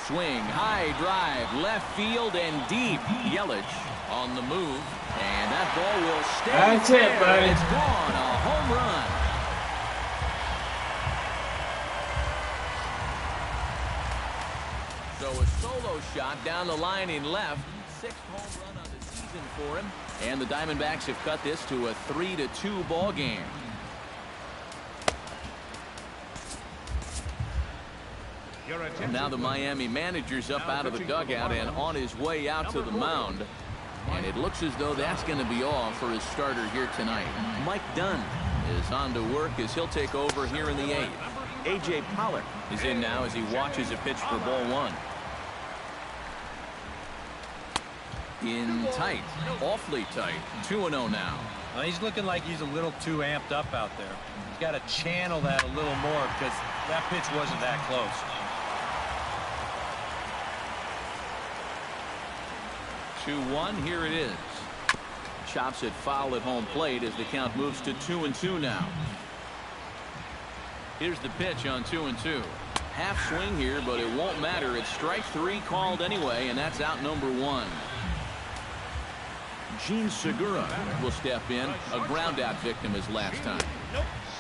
Swing, high drive, left field and deep. Yelich on the move, and that ball will stay. That's it, buddy. It's gone. A home run. So a solo shot down the line in left. 6th home run on the season for him, and the Diamondbacks have cut this to a 3-2 ball game. Now the Miami manager's up out of the dugout and on his way out to the mound. And it looks as though that's going to be all for his starter here tonight. Mike Dunn is on to work as he'll take over here in the 8th. A.J. Pollock is in now as he watches a pitch for ball 1. In tight, awfully tight. 2-0 now. Well, he's looking like he's a little too amped up out there. He's got to channel that a little more because that pitch wasn't that close. 2-1, here it is. Chops it foul at home plate as the count moves to 2-2 now. Here's the pitch on 2-2. Half swing here, but it won't matter. It's strike 3 called anyway, and that's out number 1. Gene Segura will step in, a ground out victim his last time.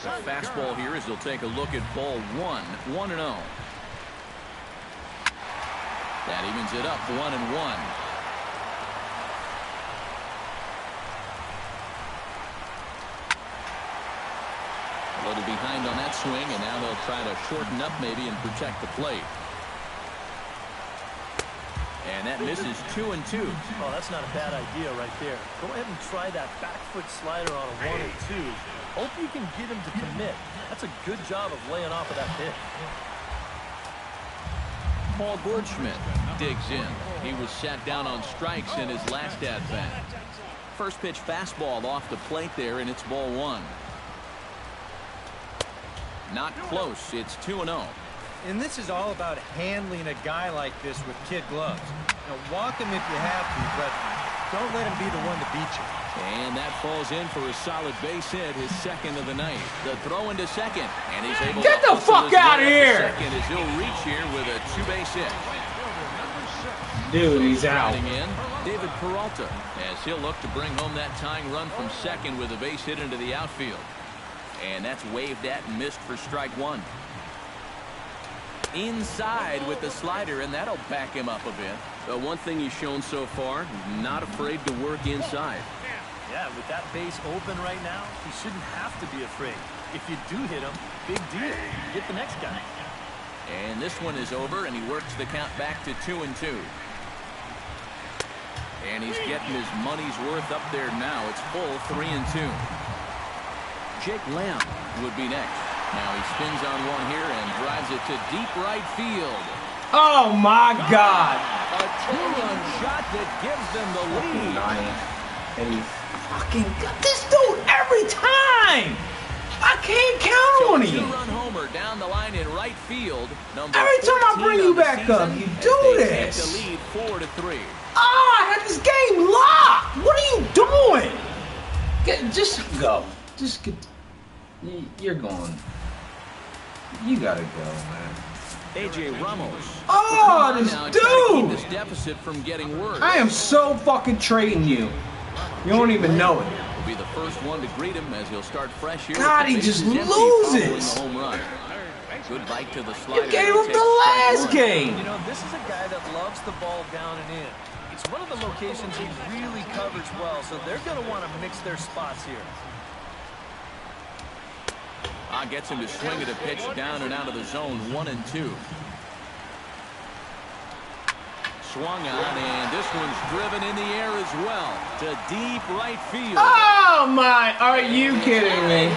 The fastball here as he'll take a look at ball 1, 1-0. That evens it up, 1-1. A little behind on that swing, and now they'll try to shorten up maybe and protect the plate. And that misses 2-2. Oh, that's not a bad idea right there. Go ahead and try that back foot slider on a 1 and 2. Hope you can get him to commit. That's a good job of laying off of that pitch. Paul Goldschmidt digs in. He was sat down on strikes in his last at-bat. First pitch fastball off the plate there, and it's ball 1. Not close. It's 2-0. And this is all about handling a guy like this with kid gloves. Now, walk him if you have to, but don't let him be the one to beat you. And that falls in for a solid base hit, his 2nd of the night. The throw into second, and he's able Get to the fuck out of here! Second as he'll reach here with a 2-base hit. Dude, he's out. In David Peralta as he'll look to bring home that tying run from second with a base hit into the outfield. And that's waved at and missed for strike 1. Inside with the slider, and that'll back him up a bit. But one thing he's shown so far, not afraid to work inside. Yeah, with that base open right now, he shouldn't have to be afraid. If you do hit him, big deal. Get the next guy. And this one is over, and he works the count back to 2-2. And he's getting his money's worth up there now. It's full 3-2. Jake Lamb would be next. Now he spins on one here and drives it to deep right field. Oh my God! A 2-run shot that gives them the lead. And he fucking got this dude every time. I can't count on him. 2-run homer down the line in right field. Every time I bring you back up, you do this. Take the lead 4-3. Oh, I had this game locked. What are you doing? Just go. Just get. You're going. You gotta go, man. A.J. Ramos. Oh, this dude! Keep this deficit from getting worse. I am so fucking trading you. You don't even know it. Will be the first one to greet him as he'll start fresh here. God, he just loses. The home run. Good bite to the slider. You gave him the last game. You know, this is a guy that loves the ball down and in. It's one of the locations he really covers well, so they're going to want to mix their spots here. Gets him to swing at a pitch down and out of the zone, 1-2. Swung on, and this one's driven in the air as well to deep right field. Oh my! Are you kidding me?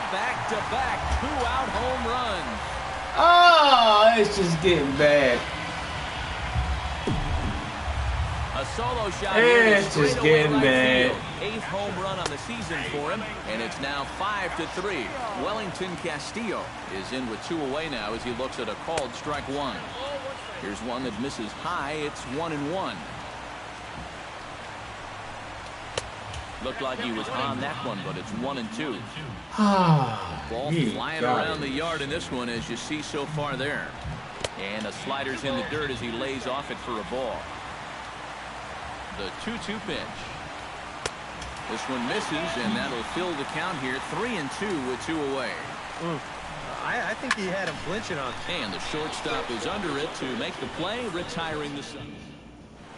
Back back-to-back two-out home runs. Oh, it's just getting bad. A solo shot here. It's just getting bad. Eighth home run on the season for him, and it's now 5-3. Wellington Castillo is in with 2 away now as he looks at a called strike one. Here's one that misses high. It's 1-1. Looked like he was on that one, but it's 1-2. Ball flying around the yard in this one, as you see so far there. And the slider's in the dirt as he lays off it for a ball. The 2-2 pitch. This one misses, and that'll fill the count here. 3-2 with 2 away. I think he had him flinching on. And the shortstop is under it to make the play, retiring the Suns.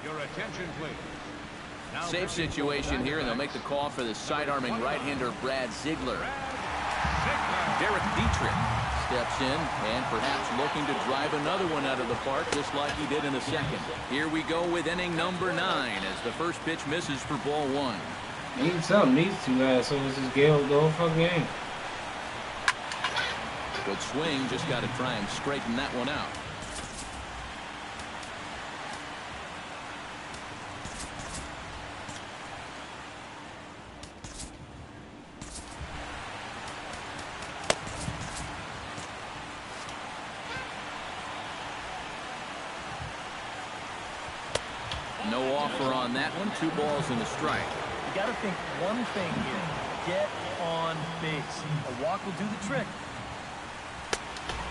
Your attention, please. Now Safe situation here, and they'll make the call for the side-arming right-hander Brad Ziegler. Derek Dietrich steps in and perhaps looking to drive another one out of the park, just like he did in the second. Here we go with inning number 9 as the first pitch misses for ball 1. Ain't something these two assholes just go for game. Good swing, just got to try and straighten that one out. No offer on that one. 2 balls and a strike. You got to think one thing here. Get on base. A walk will do the trick.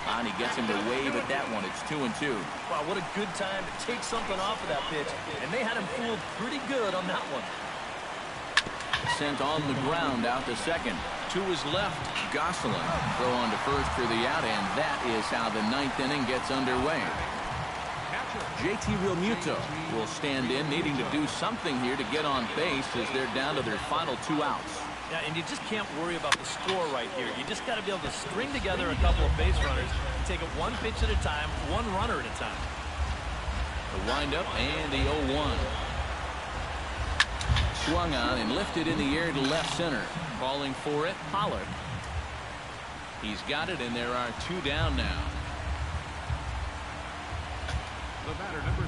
And he gets him to wave at that one. It's 2-2. Wow, what a good time to take something off of that pitch. And they had him fooled pretty good on that one. Sent on the ground out to second. To his left, Gosselin. Throw on to first for the out, and that is how the 9th inning gets underway. JT Realmuto will stand in, needing to do something here to get on base as they're down to their final 2 outs. Yeah, and you just can't worry about the score right here. You just got to be able to string together a couple of base runners and take it one pitch at a time, one runner at a time. The windup and the 0-1. Swung on and lifted in the air to left center. Calling for it, Pollock. He's got it, and there are 2 down now. the batter, number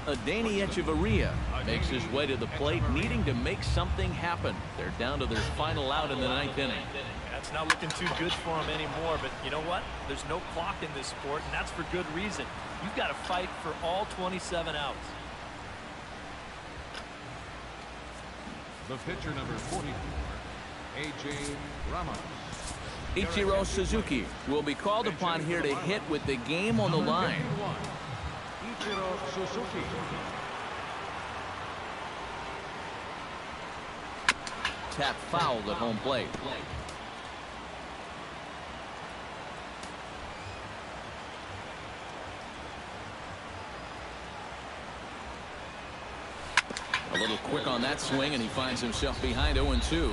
3. Danny Echeverria makes his way to the plate, needing to make something happen. They're down to their final out in the 9th inning. That's not looking too good for him anymore, but you know what? There's no clock in this sport, and that's for good reason. You've got to fight for all 27 outs. The pitcher, number 44, A.J. Ramos. Ichiro Suzuki will be called upon here to hit with the game on the line. Ichiro Suzuki. Tap fouled at home plate. A little quick on that swing, and he finds himself behind 0-2.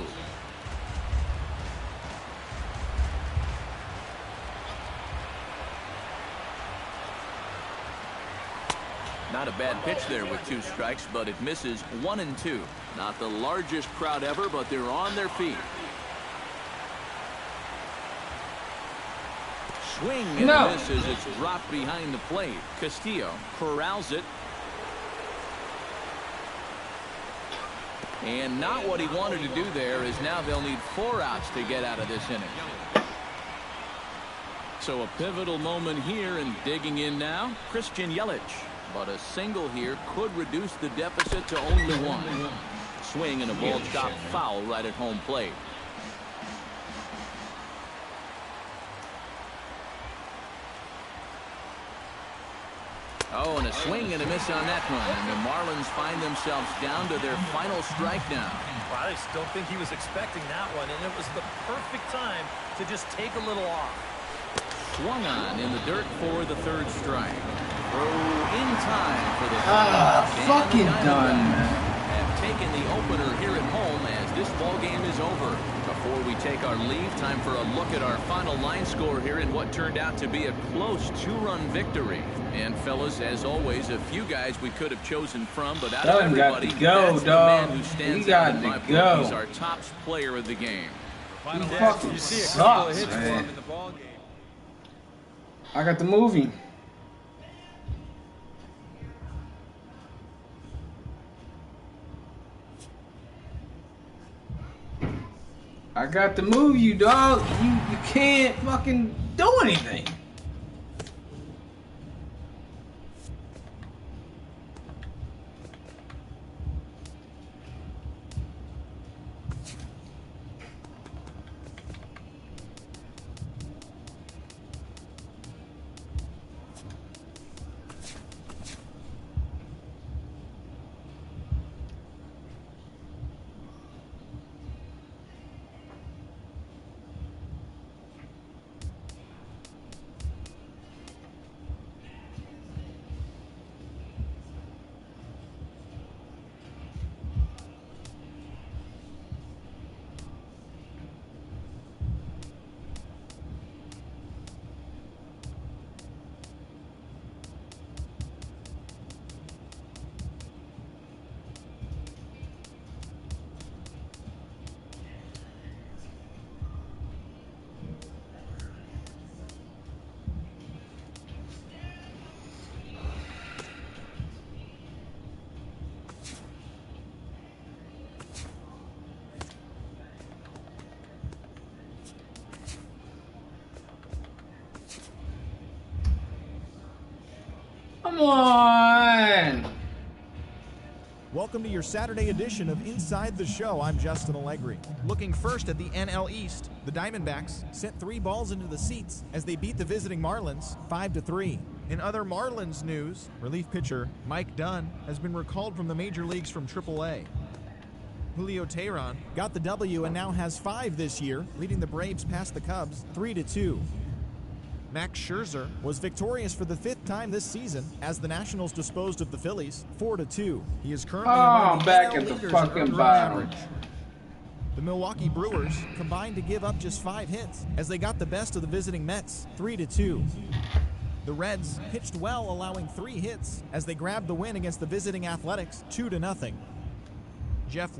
Not a bad pitch there with 2 strikes, but it misses 1-2. Not the largest crowd ever, but they're on their feet. Swing and miss as it's dropped behind the plate. Castillo corrals it. And not what he wanted to do there, is now they'll need 4 outs to get out of this inning. So a pivotal moment here, and digging in now, Christian Yelich. But a single here could reduce the deficit to only 1. Swing and a ball chopped foul right at home plate. Oh, and a swing and a miss on that one. And the Marlins find themselves down to their final strike now. Well, I just don't think he was expecting that one, and it was the perfect time to just take a little off. Swung on in the dirt for the 3rd strike. Throw in time for the fucking done, man. Have taken the opener here at home as this ball game is over. Before we take our leave, time for a look at our final line score here in what turned out to be a close 2-run victory. And fellas, as always, a few guys we could have chosen from, but out of everybody, that's the man who stands out in my book. He's our top player of the game. Final He last fucking You see a couple of sucks, hits for him man. in the ball game. I got the movie. I got to move you, dog. You can't fucking do anything. Come on. Welcome to your Saturday edition of Inside the Show. I'm Justin Allegri. Looking first at the NL East, the Diamondbacks sent 3 balls into the seats as they beat the visiting Marlins 5-3. In other Marlins news, relief pitcher Mike Dunn has been recalled from the major leagues from AAA. Julio Teheran got the W and now has 5 this year, leading the Braves past the Cubs 3-2. Max Scherzer was victorious for the 5th time this season as the Nationals disposed of the Phillies 4-2. He is currently among the back NL at the leaders in fucking earned run bottom. average. The Milwaukee Brewers combined to give up just 5 hits as they got the best of the visiting Mets 3-2. The Reds pitched well, allowing 3 hits as they grabbed the win against the visiting Athletics 2-0. Jeff